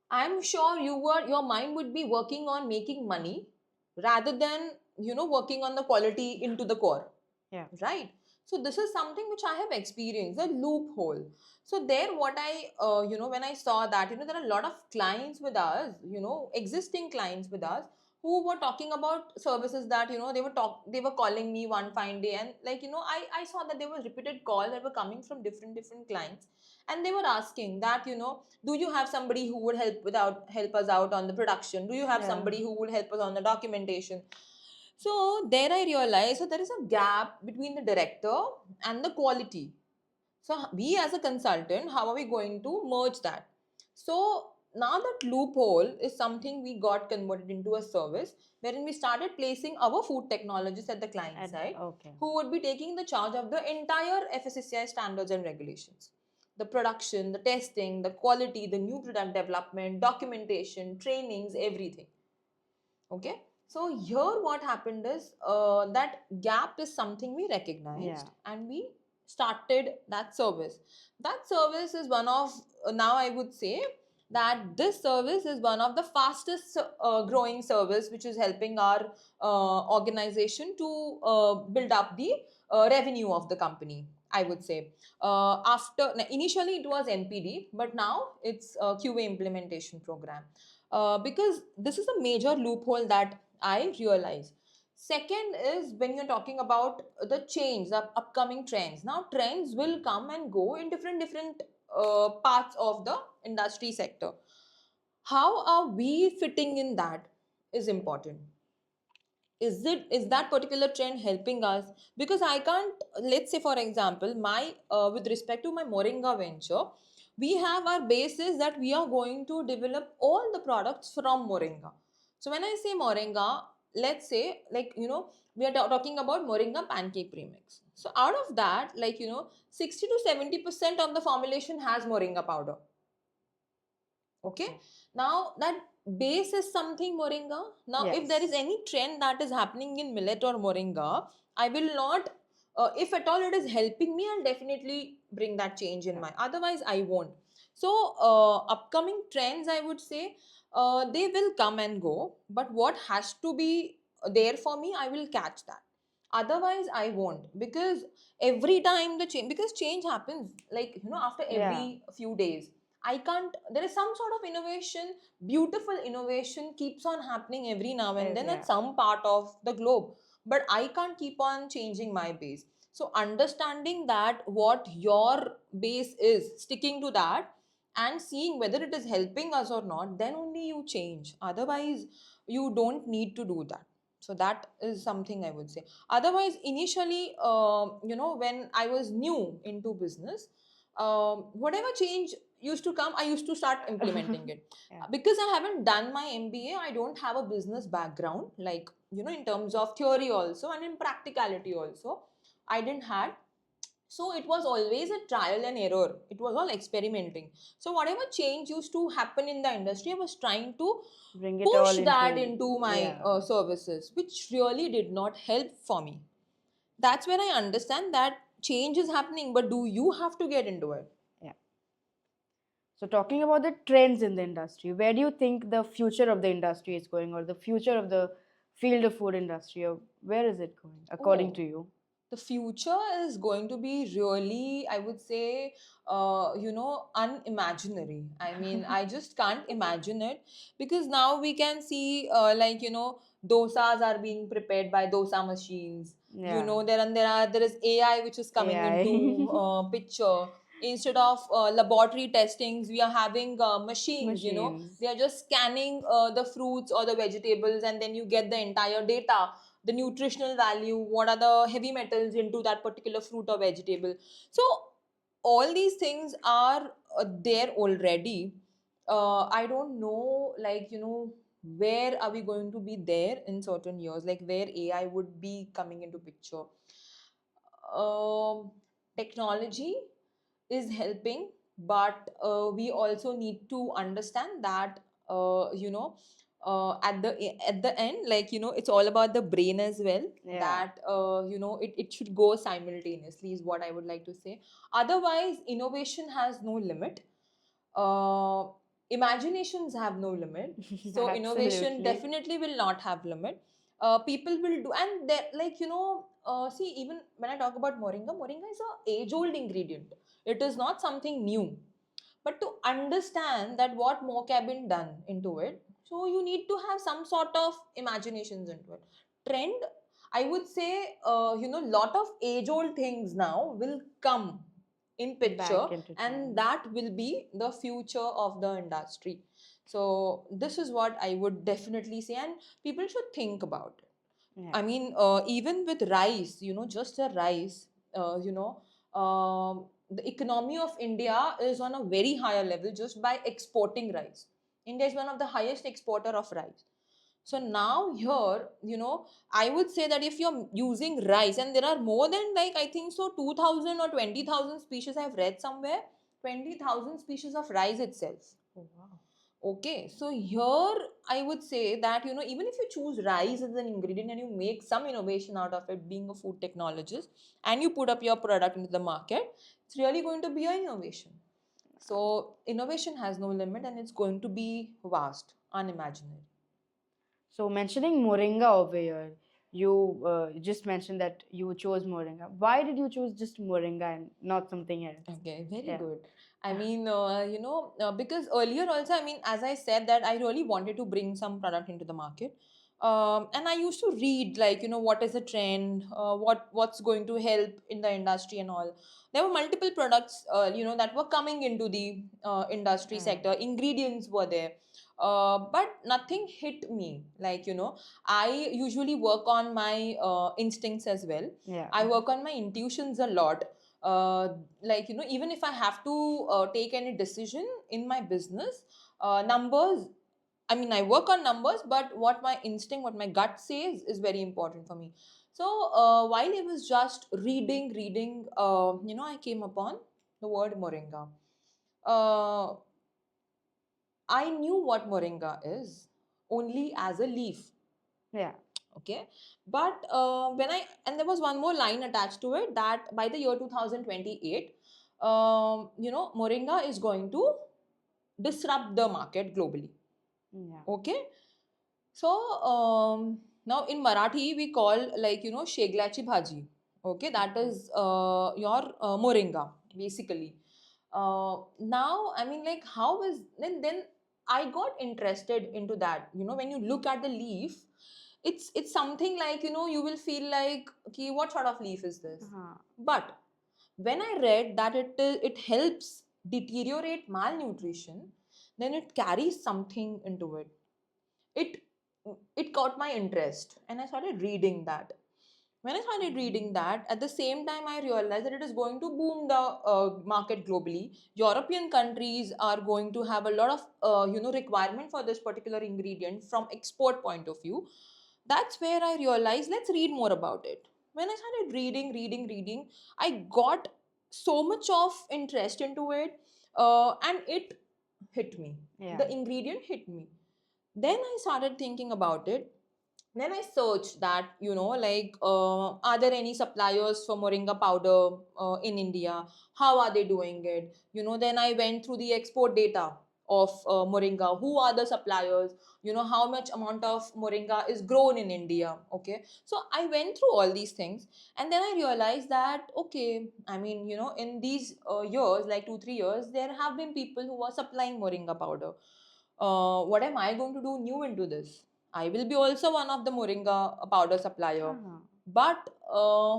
I'm sure your mind would be working on making money rather than working on the quality into the core, Yeah. right? So this is something which I have experienced, a loophole. So there, what I when I saw that, there are a lot of clients with us, existing clients with us, who were talking about services that, they were calling me one fine day, and like, I saw that there were repeated calls that were coming from different clients, and they were asking that, do you have somebody who would help us out on the production? Do you have Yeah. somebody who would help us on the documentation? So there I realized, so there is a gap between the director and the quality. So we as a consultant, how are we going to merge that? So now that loophole is something we got converted into a service, wherein we started placing our food technologists at the client side, Okay. who would be taking the charge of the entire FSSAI standards and regulations. The production, the testing, the quality, the new product development, documentation, trainings, everything. Okay. So here what happened is, that gap is something we recognized, and we started that service. That service is one of, now I would say that this service is one of the fastest growing service, which is helping our organization to build up the revenue of the company, I would say. After initially it was NPD, but now it's a QA implementation program, because this is a major loophole that I realize. Second is, when you're talking about the change, the upcoming trends. Now, trends will come and go in different parts of the industry sector. How are we fitting in that is important. Is that particular trend helping us? Because I can't, let's say for example, my with respect to my Moringa venture, we have our basis that we are going to develop all the products from Moringa. So when I say Moringa, let's say, like, we are talking about Moringa pancake premix. So out of that, like, 60 to 70% of the formulation has Moringa powder. Okay. Now that base is something Moringa. Now, if there is Yes. any trend that is happening in millet or Moringa, I will not, if at all it is helping me, I'll definitely bring that change in Yeah. my, otherwise I won't. So upcoming trends, I would say, they will come and go, but what has to be there for me, I will catch that. Otherwise I won't, because every time the change, because change happens, like, after Yeah. every few days. I can't, there is some sort of innovation, beautiful innovation keeps on happening every now and then Yeah. at some part of the globe. But I can't keep on changing my base. So understanding that what your base is, sticking to that, and seeing whether it is helping us or not, then only you change. Otherwise, you don't need to do that. So that is something I would say. Otherwise, initially, when I was new into business, whatever change used to come, I used to start implementing it. Yeah. Because I haven't done my MBA, I don't have a business background, like, in terms of theory also and in practicality also, I didn't had. So it was always a trial and error. It was all experimenting. So whatever change used to happen in the industry, I was trying to Bring it all push that into. into my Yeah. services, which really did not help for me. That's when I understand that change is happening, but do you have to get into it? Yeah. So, talking about the trends in the industry, where do you think the future of the industry is going, or the future of the field of food industry, or where is it going, according Oh, to you? the future is going to be really, I would say, unimaginary. I mean, I just can't imagine it, because now we can see, like, dosas are being prepared by dosa machines. Yeah. There is AI which is coming into AI. picture. Instead of laboratory testings, we are having machines. Machines. They are just scanning the fruits or the vegetables, and then you get the entire data, the nutritional value, what are the heavy metals into that particular fruit or vegetable. So all these things are there already. I don't know, like, where are we going to be there in certain years, like where AI would be coming into picture. um, Technology is helping, but we also need to understand that, at the end, like, it's all about the brain as well. Yeah. That it should go simultaneously, is what I would like to say. Otherwise, innovation has no limit. uh, Imaginations have no limit. So innovation Absolutely. definitely will not have limit. People will do, and they're like, see, even when I talk about moringa is a age old ingredient. It is not something new. But to understand that what more can be done into it, so you need to have some sort of imaginations into it. Trend, I would say, lot of age old things now will come in picture, Back into and trend. that will be the future of the industry. So this is what I would definitely say, and people should think about it. Yeah. I mean, even with rice, just the rice, the economy of India is on a very higher level just by exporting rice. India is one of the highest exporter of rice. So now here, I would say that if you're using rice, and there are more than, like, I think so, 2,000 or 20,000 species I've read somewhere, 20,000 species of rice itself. Oh, wow. Okay, so here I would say that, even if you choose rice as an ingredient and you make some innovation out of it, being a food technologist, and you put up your product into the market, it's really going to be an innovation. So innovation has no limit, and it's going to be vast, unimaginable. So mentioning moringa over here, you just mentioned that you chose moringa. Why did you choose just moringa and not something else? Okay, very Yeah. good. I mean, because earlier also, I mean, as I said, that I really wanted to bring some product into the market. And I used to read, like, what is the trend, what's going to help in the industry and all. There were multiple products, that were coming into the industry Yeah. sector. Ingredients were there. But nothing hit me. Like, I usually work on my instincts as well. Yeah. I work on my intuitions a lot. Like, even if I have to take any decision in my business, numbers, I mean, I work on numbers, but what my instinct, what my gut says is very important for me. So while I was just reading, I came upon the word moringa. uh, I knew what moringa is only as a leaf. Yeah. Okay, but when I and there was one more line attached to it, that by the year 2028, moringa is going to disrupt the market globally. Yeah. Okay, so now in Marathi we call, like, sheglachi bhaji. Okay, that is your moringa basically. Now, I mean, like, how is then I got interested into that. When you look at the leaf, it's something like, you will feel like, okay, what sort of leaf is this? Uh-huh. But when I read that it helps deteriorate malnutrition, then it carries something into it. It it caught my interest, and I started reading that. When I started reading that, at the same time, I realized that it is going to boom the market globally. European countries are going to have a lot of requirement for this particular ingredient from export point of view. That's where I realized, let's read more about it. When I started reading, I got so much of interest into it, and it hit me. Yeah. The ingredient hit me. Then I started thinking about it. Then I searched that, like, are there any suppliers for moringa powder in India? How are they doing it? Then I went through the export data of moringa. Who are the suppliers? How much amount of moringa is grown in India? Okay, so I went through all these things, and then I realized that, okay, I mean, in these years, like 2 3 years, there have been people who are supplying moringa powder. What am I going to do new into this? I will be also one of the moringa powder supplier. Uh-huh. But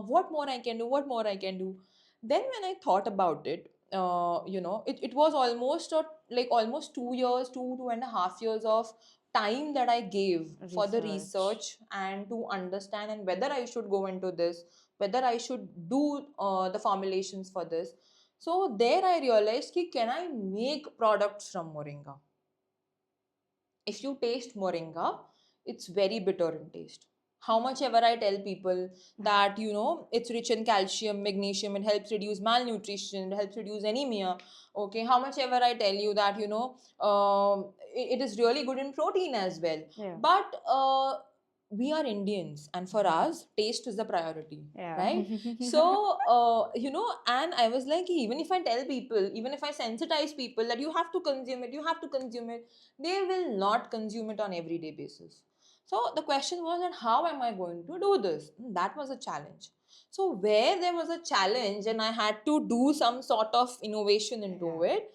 what more I can do? What more I can do? Then when I thought about it, it was almost like almost 2 years, 2.5 years of time that I gave for the Research. research and to understand and whether I should go into this, whether I should do the formulations for this. So there I realized, ki, can I make products from moringa? If you taste moringa, it's very bitter in taste. How much ever I tell people that, it's rich in calcium, magnesium, it helps reduce malnutrition, it helps reduce anemia. Okay, how much ever I tell you that, it is really good in protein as well. Yeah. But we are Indians, and for us, taste is the priority, Yeah. right? So, and I was like, even if I tell people, even if I sensitize people that you have to consume it, they will not consume it on everyday basis. So the question was that how am I going to do this? That was a challenge. So where there was a challenge and I had to do some sort of innovation into Yeah. it,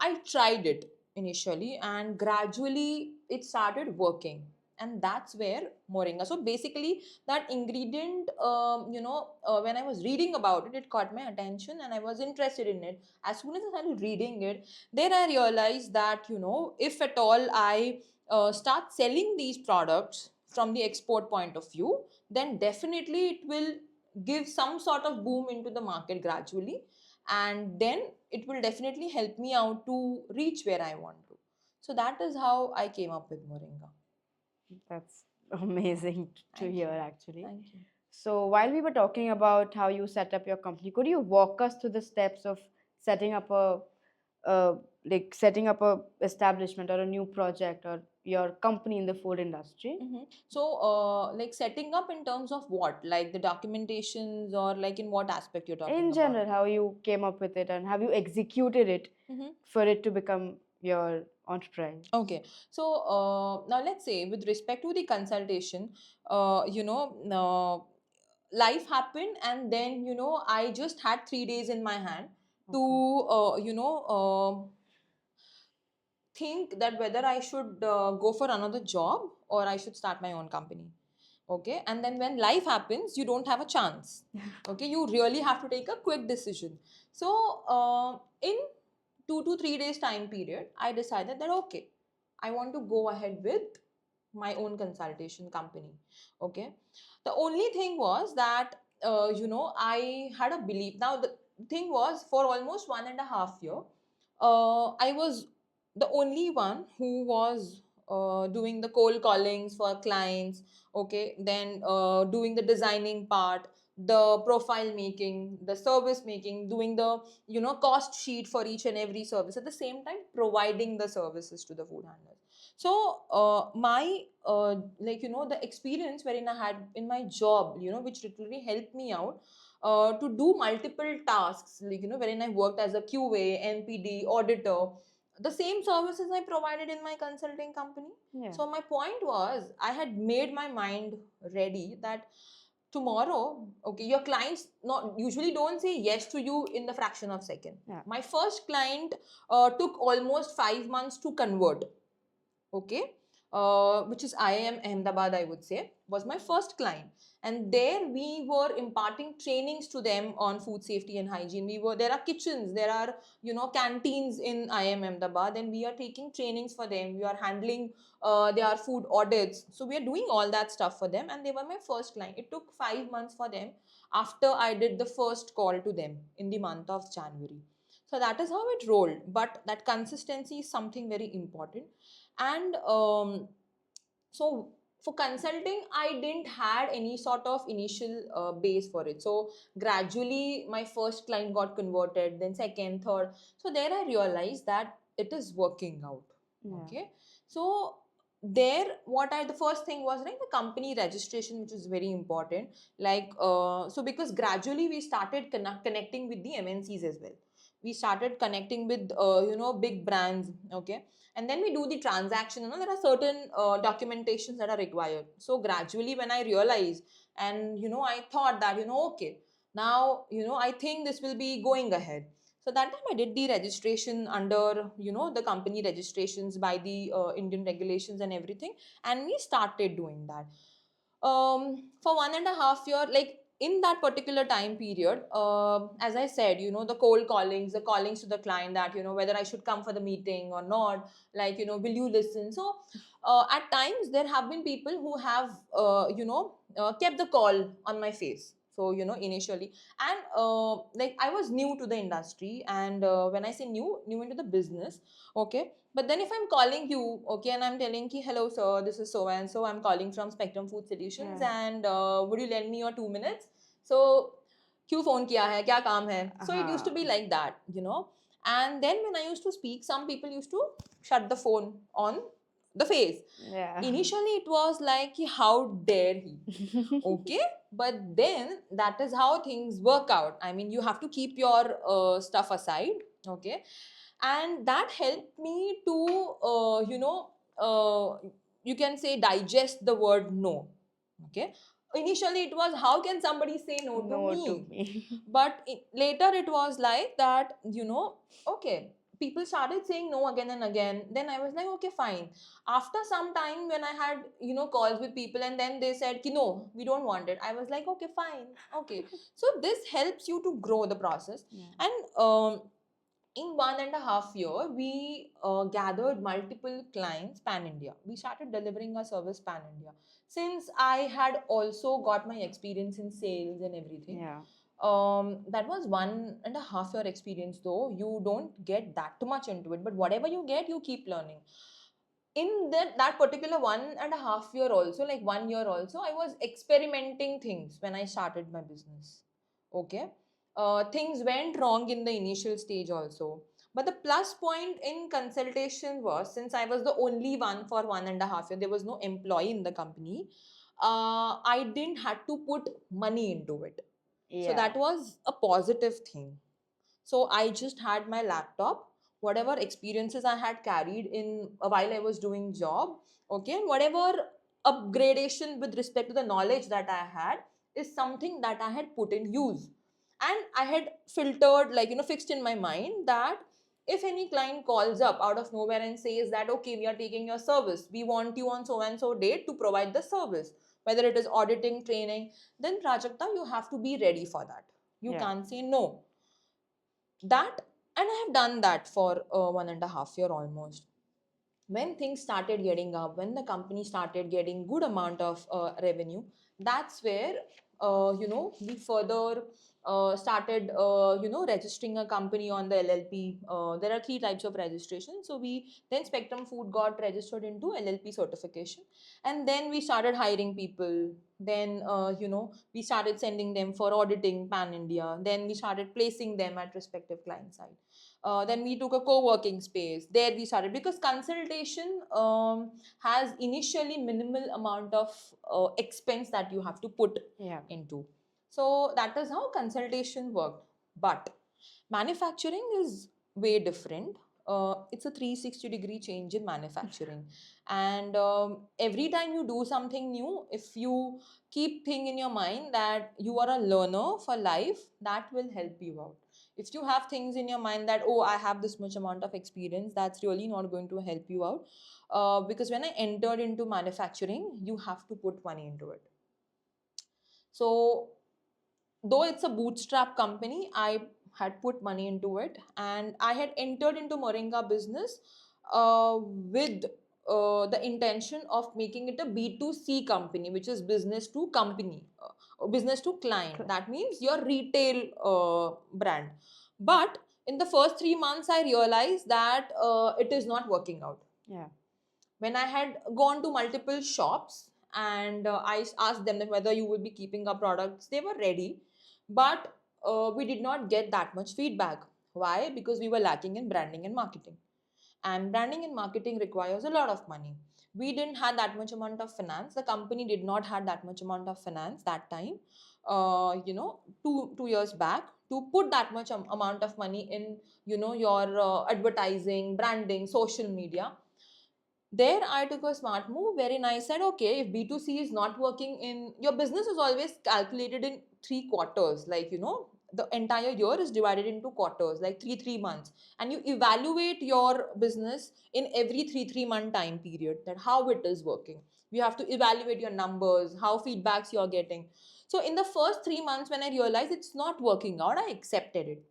I tried it initially and gradually it started working. And that's where moringa. So basically, that ingredient, when I was reading about it, it caught my attention and I was interested in it. As soon as I started reading it, then I realized that, if at all I start selling these products from the export point of view, then definitely it will give some sort of boom into the market gradually. And then it will definitely help me out to reach where I want to. So that is how I came up with Moringa. That's amazing to Thank hear, you. actually. Thank you. So, while we were talking about how you set up your company, could you walk us through the steps of setting up uh, setting up a establishment or a new project or your company in the food industry? So, like setting up in terms of what? Like the documentations or like in what aspect you're talking In about? general, how you came up with it and have you executed it Mhm. for it to become your enterprise? Okay, so now let's say with respect to the consultation, life happened, and then I just had 3 days in my hand to Okay. think that whether I should go for another job or I should start my own company. Okay, and then when life happens, you don't have a chance. Okay, you really have to take a quick decision. So in 2 to 3 days time period, I decided that okay, I want to go ahead with my own consultation company. Okay, the only thing was that I had a belief. Now the thing was, for almost 1.5 year, I was the only one who was doing the cold callings for clients. Okay, then doing the designing part, the profile making, the service making, doing the cost sheet for each and every service, at the same time providing the services to the food handlers. So my the experience wherein I had in my job, which literally helped me out to do multiple tasks, like wherein I worked as a QA, NPD, auditor, the same services I provided in my consulting company. Yeah. So my point was, I had made my mind ready that tomorrow, okay, your clients not usually don't say yes to you in the fraction of second. Yeah. My first client took almost 5 months to convert. Okay, which is IIM Ahmedabad, I would say, was my first client. And there we were imparting trainings to them on food safety and hygiene. There are kitchens, there are canteens in IIM Ahmedabad, and we are taking trainings for them. We are handling their food audits. So we are doing all that stuff for them, and they were my first client. It took 5 months for them after I did the first call to them in the month of January. So that is how it rolled. But that consistency is something very important. And so for consulting, I didn't had any sort of initial base for it. So gradually my first client got converted, then second, third. So there I realized that it is working out. Yeah. Okay, so there what I the first thing was like the company registration, which is very important. Like so because gradually we started connecting with the MNCs as well. We started connecting with big brands. Okay, and then we do the transaction. There are certain documentations that are required. So gradually when I realized, and I thought that okay, now I think this will be going ahead. So that time I did the registration under the company registrations by the Indian regulations and everything, and we started doing that for 1.5 year. Like in that particular time period, as I said, the cold callings, the callings to the client, that whether I should come for the meeting or not, like will you listen. So at times there have been people who have kept the call on my face. So initially, and like I was new to the industry, and when I say new into the business, okay, but then if I'm calling you, okay, and I'm telling ki, hello sir, this is so and so, I'm calling from Spectrum Food Solutions, Yeah. and would you lend me your 2 minutes? So क्यों phone किया है, क्या काम है? So it used to be like that, And then when I used to speak, some people used to shut the phone on the face. Yeah. Initially it was like, how dare he? Okay, but then that is how things work out. I mean, you have to keep your stuff aside. Okay, and that helped me to you can say, digest the word no. Okay. Initially, it was, how can somebody say no to No me? to me. But later it was like that, okay, people started saying no again and again. Then I was like, okay, fine. After some time, when I had, calls with people, and then they said, "Ki, no, we don't want it," I was like, okay, fine. Okay. So this helps you to grow the process. Yeah. And in 1.5 year, we gathered multiple clients pan India. We started delivering our service pan India. Since I had also got my experience in sales and everything, Yeah. that was 1.5 year experience, though you don't get that much into it, but whatever you get, you keep learning. In that particular 1.5 year also, like 1 year also, I was experimenting things when I started my business. Okay. Things went wrong in the initial stage also. But the plus point in consultation was, since I was the only one for 1.5 year, there was no employee in the company. I didn't had to put money into it. So Yeah. that was a positive thing. So I just had my laptop, whatever experiences I had carried in while I was doing job, okay, and whatever upgradation with respect to the knowledge that I had is something that I had put in use. And I had filtered, like, fixed in my mind that if any client calls up out of nowhere and says that, okay, we are taking your service, we want you on so and so date to provide the service, whether it is auditing, training, then Prajakta, you have to be ready for that. You Yeah. can't say no. That, and I have done that for 1.5 year almost. When things started getting up, when the company started getting good amount of revenue, that's where we further started registering a company on the LLP. There are three types of registration, so we then Spectrum Food got registered into LLP certification, and then we started hiring people. Then we started sending them for auditing pan India. Then we started placing them at respective client side. Then we took a co-working space. There we started, because consultation has initially minimal amount of expense that you have to put Yeah. into. So that is how consultation worked. But manufacturing is way different. It's a 360-degree change in manufacturing. And every time you do something new, if you keep thing in your mind that you are a learner for life, that will help you out. If you have things in your mind that, oh, I have this much amount of experience, that's really not going to help you out. Because when I entered into manufacturing, you have to put money into it. So though it's a bootstrap company, I had put money into it, and I had entered into Moringa business with the intention of making it a B2C company, which is business to company, business to client. That means your retail brand. But in the first 3 months, I realized that it is not working out. Yeah. When I had gone to multiple shops, and I asked them that whether you will be keeping our products, they were ready, but we did not get that much feedback. Why? Because we were lacking in branding and marketing. And branding and marketing requires a lot of money. We didn't have that much amount of finance. The company did not have that much amount of finance that time. 2 years back, to put that much amount of money in your advertising, branding, social media. There I took a smart move wherein I said, okay, if B2C is not working, in your business is always calculated in 3 quarters, like the entire year is divided into quarters, like three months, and you evaluate your business in every three month time period, that how it is working. You have to evaluate your numbers, how feedbacks you're getting. So in the first 3 months, when I realized it's not working out, I accepted it.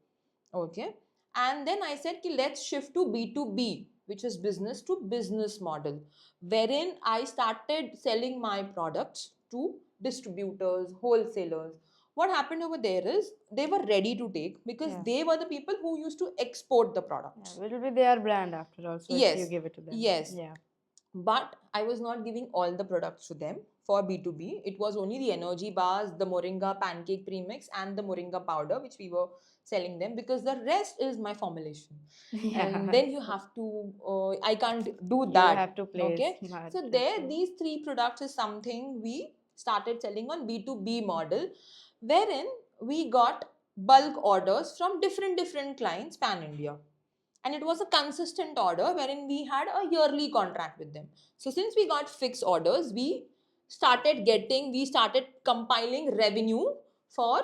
Okay. And then I said, ki, let's shift to B2B, which is business to business model, wherein I started selling my products to distributors, wholesalers. What happened over there is they were ready to take, because Yeah. they were the people who used to export the products. Yeah. It will be their brand after all. So if you Yes, give it to them. yes. Yeah. But I was not giving all the products to them for B2B. It was only the energy bars, the Moringa pancake premix, and the Moringa powder, which we were selling them, because the rest is my formulation. And then you have to, I can't do You that. have to place Okay. smart So there, also. these three products is something we started selling on B2B model, wherein we got bulk orders from different clients pan India. and it was a consistent order wherein we had a yearly contract with them. So since we got fixed orders, we started compiling revenue for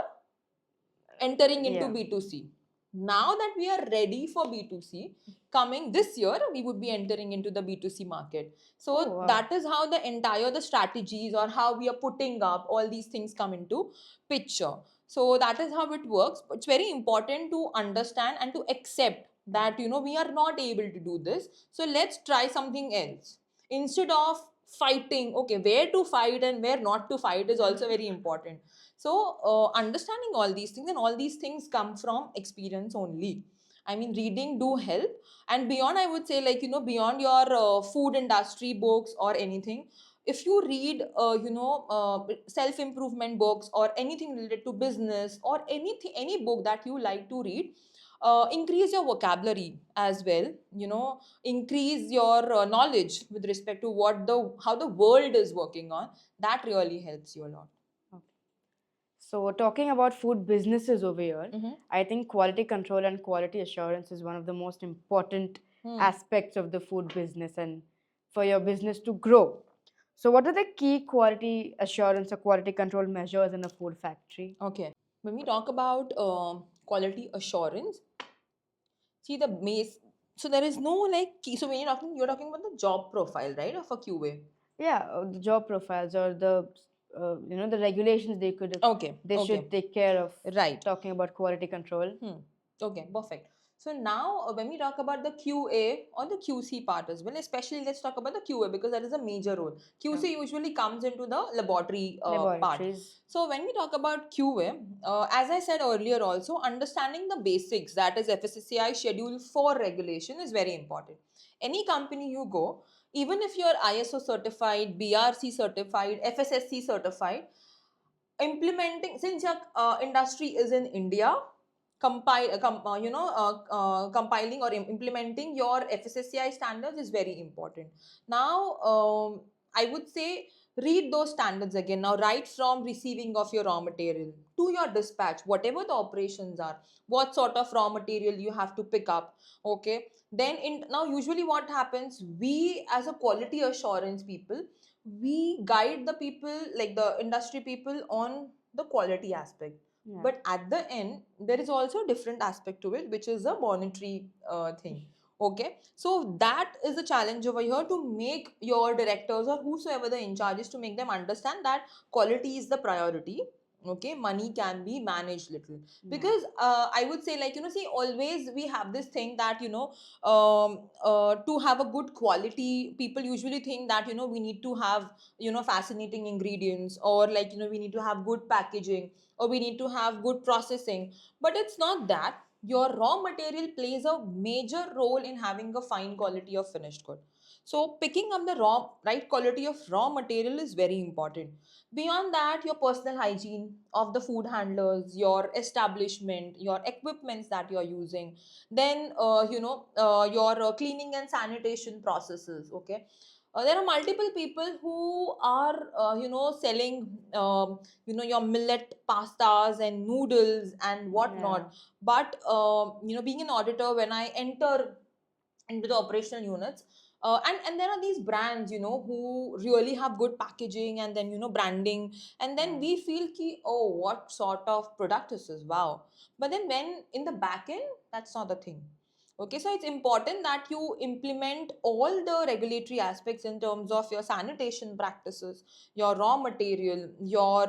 entering into Yeah. B2C. Now that we are ready for B2C, coming this year, we would be entering into the B2C market. So Oh, wow. that is how the strategies or how we are putting up all these things come into picture. So that is how it works. But it's very important to understand and to accept that we are not able to do this. So let's try something else. Instead of fighting, okay, where to fight and where not to fight is also very important. So, understanding all these things, and all these things come from experience only. I mean, reading do help, and beyond, I would say, like beyond your food industry books or anything, if you read, self improvement books or anything related to business or anything, any book that you like to read, increase your vocabulary as well. Increase your knowledge with respect to how the world is working on. That really helps you a lot. Okay. So, talking about food businesses over here, Mhm. I think quality control and quality assurance is one of the most important aspects of the food business and for your business to grow. So, what are the key quality assurance or quality control measures in a food factory? Okay. When we talk about quality assurance, see the base. So there is no like key. So when you're talking about the job profile, right, of a QA. Yeah, the job profiles or the the regulations Okay. they Okay. should take care of. Right. Talking about quality control. Okay, perfect. So now, when we talk about the QA or the QC part as well, especially let's talk about the QA because that is a major role. QC usually comes into the laboratory part. Laboratories. So when we talk about QA, as I said earlier, also understanding the basics, that is FSSAI Schedule 4 regulation, is very important. Any company you go, even if you're ISO certified, BRC certified, FSSC certified, implementing, since your industry is in India, compiling or implementing your FSSAI standards is very important. Now, I would say read those standards again. Now, right from receiving of your raw material to your dispatch, whatever the operations are, what sort of raw material you have to pick up. Okay. Then now usually what happens, we as a quality assurance people, we guide the people, like the industry people, on the quality aspect. Yeah. But at the end, there is also a different aspect to it, which is a monetary thing. Okay, so that is the challenge over here, to make your directors or whosoever the in charge is, to make them understand that quality is the priority. Okay, money can be managed little. Because I would say, like see, always we have this thing that to have a good quality, people usually think that we need to have fascinating ingredients, or like we need to have good packaging, or we need to have good processing. But it's not that. Your raw material plays a major role in having a fine quality of finished good. So picking up the right quality of raw material is very important. Beyond that, your personal hygiene of the food handlers, your establishment, your equipments that you're using, then your cleaning and sanitation processes. Okay, there are multiple people who are selling your millet pastas and noodles and whatnot. But being an auditor, when I enter into the operational units, and there are these brands who really have good packaging, and then branding, and then we feel ki, oh, what sort of product this is, wow. But then when in the back end, that's not the thing. Okay, so it's important that you implement all the regulatory aspects in terms of your sanitation practices, your raw material, your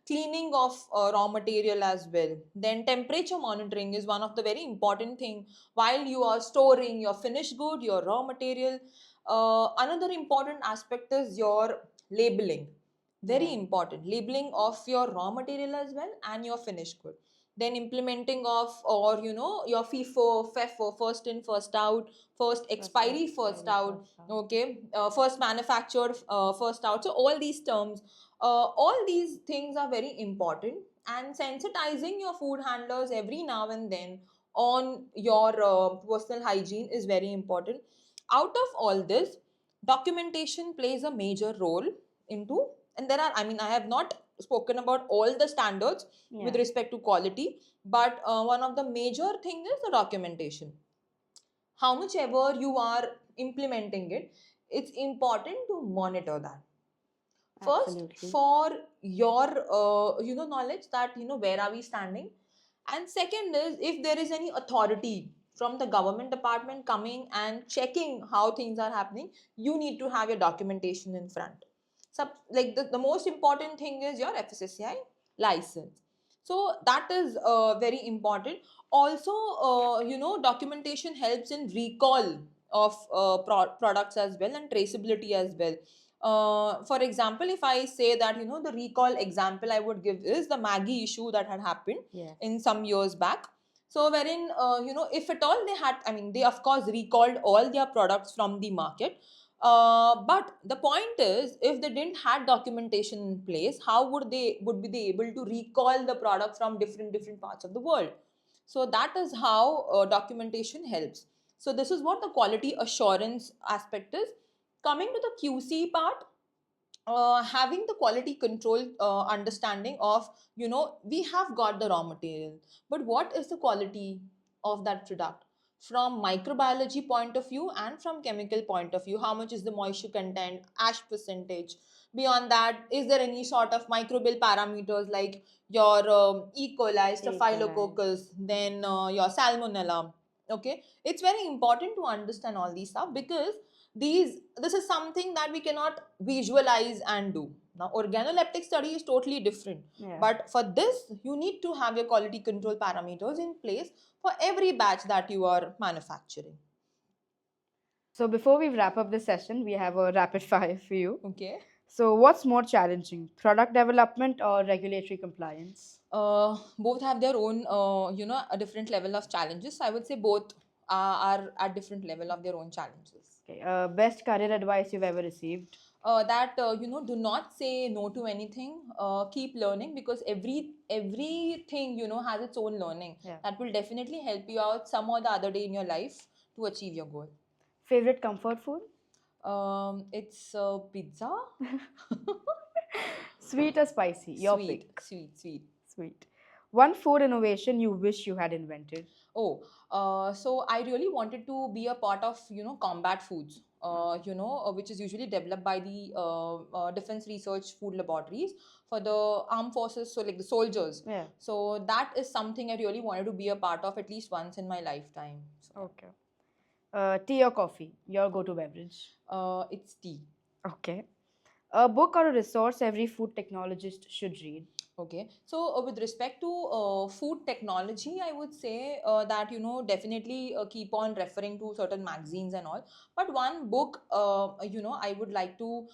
cleaning of raw material as well. Then temperature monitoring is one of the very important thing while you are storing your finished good, your raw material. Another important aspect is your labeling. Very important. Labeling of your raw material as well and your finished good. Then implementing of, or your FIFO, FEFO, first in, first out, first expiry, first out. Okay, first manufactured, first out. So all these terms, all these things are very important. And sensitizing your food handlers every now and then on your personal hygiene is very important. Out of all this, documentation plays a major role into, and there are, I mean, I have not spoken about all the standards with respect to quality, but one of the major thing is the documentation. how much ever you are implementing it, it's important to monitor that first Absolutely. for your knowledge that where are we standing, and second is if there is any authority from the government department coming and checking how things are happening, you need to have your documentation in front. So like the most important thing is your FSSAI license. So that is very important. Also documentation helps in recall of products as well, and traceability as well. For example, if I say that the recall example I would give is the Maggie issue that had happened Yes. in some years back. So wherein if at all they had, I mean, they of course recalled all their products from the market. But the point is, if they didn't had documentation in place, how would be they able to recall the product from different parts of the world? So that is how documentation helps. So this is what the quality assurance aspect is. Coming to the QC part, having the quality control understanding of, we have got the raw material, but what is the quality of that product from microbiology point of view and from chemical point of view? How much is the moisture content, ash percentage? Beyond that, is there any sort of microbial parameters like your E. coli, E. coli. staphylococcus, then your salmonella? Okay, it's very important to understand all these stuff, because this is something that we cannot visualize and do. Now organoleptic study is totally different, Yeah. but for this you need to have your quality control parameters in place for every batch that you are manufacturing. So before we wrap up this session, we have a rapid fire for you. Okay. So what's more challenging, product development or regulatory compliance? Both have their own a different level of challenges. I would say both are at different level of their own challenges. Okay. Best career advice you've ever received? That do not say no to anything. Keep learning, because everything has its own learning. Yeah. That will definitely help you out some or the other day in your life to achieve your goal. Favorite comfort food? It's pizza. Sweet or spicy? Your Sweet, pick. sweet. Sweet. One food innovation you wish you had invented? Oh, so I really wanted to be a part of combat foods. Which is usually developed by the Defense Research Food Laboratories for the armed forces, so like the soldiers. Yeah. So that is something I really wanted to be a part of at least once in my lifetime. So, Okay. Tea or coffee? Your go-to beverage? it's tea. Okay. A book or a resource every food technologist should read? Okay, so with respect to food technology, I would say that definitely keep on referring to certain magazines and all. But one book, I would like to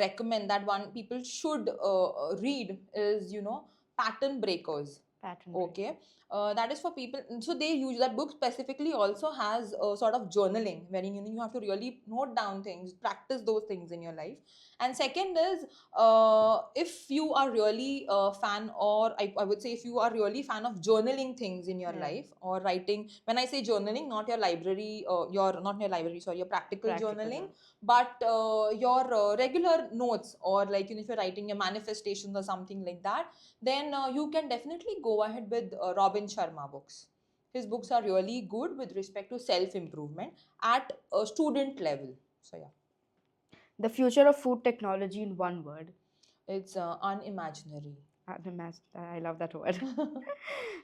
recommend that one people should read is Pattern Breakers. Pattern Okay, breakers. that is for people. So they use that book specifically. Also has a sort of journaling wherein you have to really note down things, practice those things in your life. And second is if you are really a fan, or I would say if you are really fan of journaling things in your Yeah. life or writing. When I say journaling, not your library, your not your library, sorry, your practical journaling, but your regular notes, or like if you're writing your manifestations or something like that, then you can definitely go ahead with Robin Sharma books. His books are really good with respect to self improvement at a student level. So yeah. The future of food technology in one word. It's unimaginary. I love that word.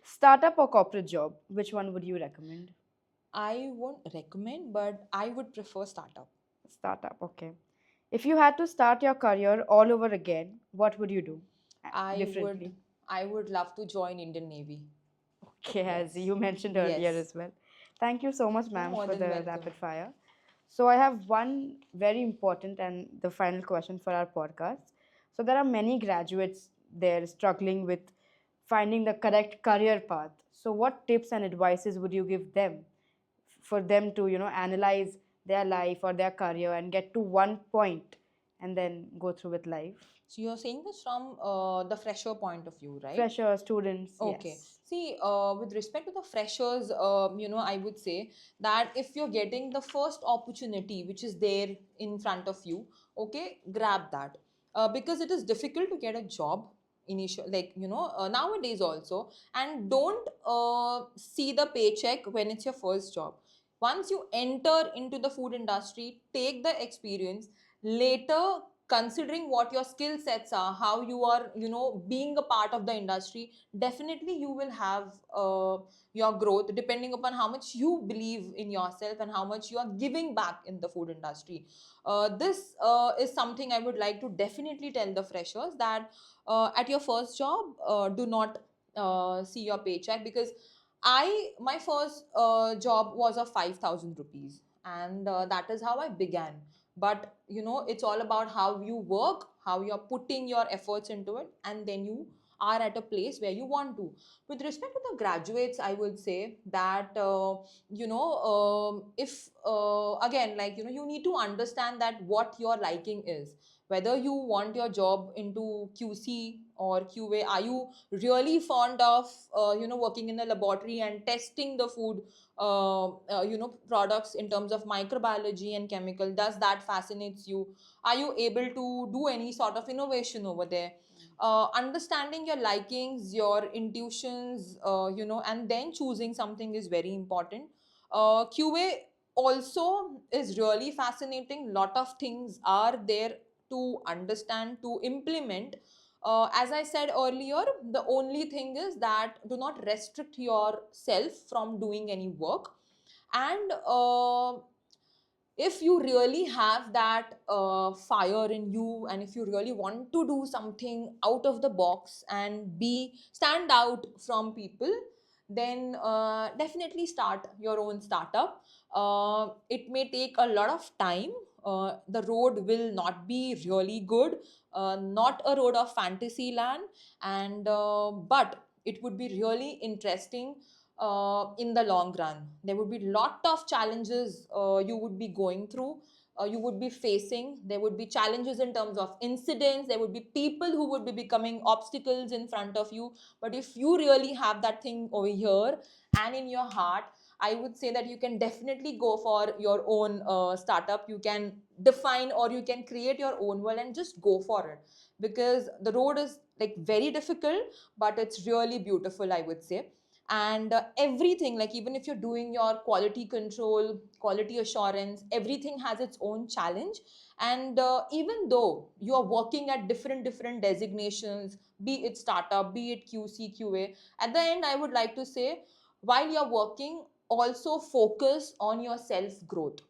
Startup or corporate job? Which one would you recommend? I won't recommend, but I would prefer startup. Startup, okay. If you had to start your career all over again, what would you do differently? I would love to join Indian Navy. Okay, as Yes. you mentioned earlier Yes. as well. Thank you so much, You're ma'am, more for than the welcome. rapid fire. So, I have one very important and the final question for our podcast. So, there are many graduates there struggling with finding the correct career path. So, what tips and advices would you give them for them to, analyze their life or their career and get to one point and then go through with life? So you're saying this from the fresher point of view, right? Fresher students, Okay. yes. See, with respect to the freshers, I would say that if you're getting the first opportunity which is there in front of you, okay, grab that. Because it is difficult to get a job initial, like, nowadays also. And don't see the paycheck when it's your first job. Once you enter into the food industry, take the experience. Later, considering what your skill sets are, how you are, being a part of the industry, definitely you will have your growth depending upon how much you believe in yourself and how much you are giving back in the food industry. This is something I would like to definitely tell the freshers, that at your first job, do not see your paycheck, because my first job was of 5,000 rupees, and that is how I began. But it's all about how you work, how you're putting your efforts into it, and then you are at a place where you want to. With respect to the graduates, I would say that if again, like, you need to understand that what your liking is, whether you want your job into QC or QA. Are you really fond of working in a laboratory and testing the food products in terms of microbiology and chemical? Does that fascinates you? Are you able to do any sort of innovation over there? Understanding your likings, your intuitions, and then choosing something is very important. QA also is really fascinating. Lot of things are there to understand, to implement. As I said earlier, the only thing is that do not restrict yourself from doing any work. And if you really have that fire in you, and if you really want to do something out of the box and be stand out from people, then definitely start your own startup. It may take a lot of time. The road will not be really good, not a road of fantasy land, and but it would be really interesting in the long run. There would be lot of challenges you would be going through, you would be facing. There would be challenges in terms of incidents. There would be people who would be becoming obstacles in front of you. But if you really have that thing over here and in your heart, I would say that you can definitely go for your own startup. You can define or you can create your own world and just go for it, because the road is like very difficult, but it's really beautiful, I would say. And everything, like even if you're doing your quality control, quality assurance, everything has its own challenge. And even though you are working at different designations, be it startup, be it QC QA, at the end I would like to say, while you're working, also focus on your self growth.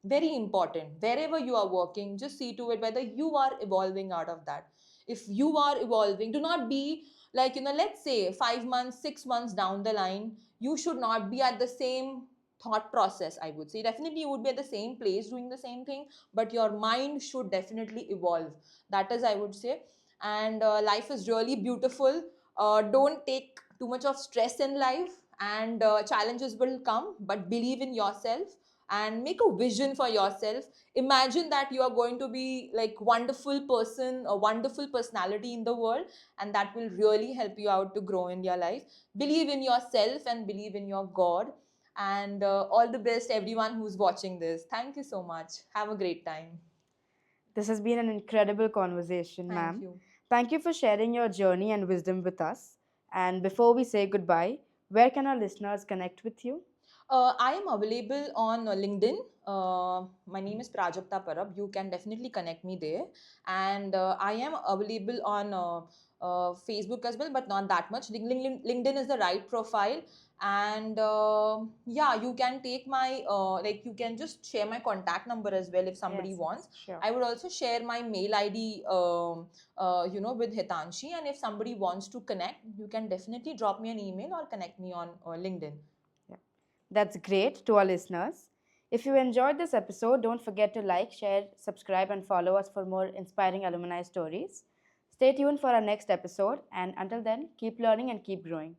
Very important. Wherever you are working, just see to it whether you are evolving out of that. If you are evolving, do not be like, let's say 5 months 6 months down the line, you should not be at the same thought process. I would say definitely you would be at the same place doing the same thing, but your mind should definitely evolve. That is, I would say. And life is really beautiful. Don't take too much of stress in life, and challenges will come, but believe in yourself and make a vision for yourself. Imagine that you are going to be like wonderful person, a wonderful personality in the world, and that will really help you out to grow in your life. Believe in yourself and believe in your God. And all the best everyone who's watching this. Thank you so much. Have a great time. This has been an incredible conversation, Thank ma'am. you. Thank you for sharing your journey and wisdom with us. And before we say goodbye, where can our listeners connect with you? I am available on LinkedIn. My name is Prajakta Parab. You can definitely connect me there. And I am available on Facebook as well, but not that much. LinkedIn is the right profile. And yeah, you can take my, like, you can just share my contact number as well if somebody Yes, wants. sure. I would also share my mail ID, with Hitanshi. And if somebody wants to connect, you can definitely drop me an email or connect me on LinkedIn. Yeah. That's great to our listeners. If you enjoyed this episode, don't forget to like, share, subscribe, and follow us for more inspiring alumni stories. Stay tuned for our next episode, and until then, keep learning and keep growing.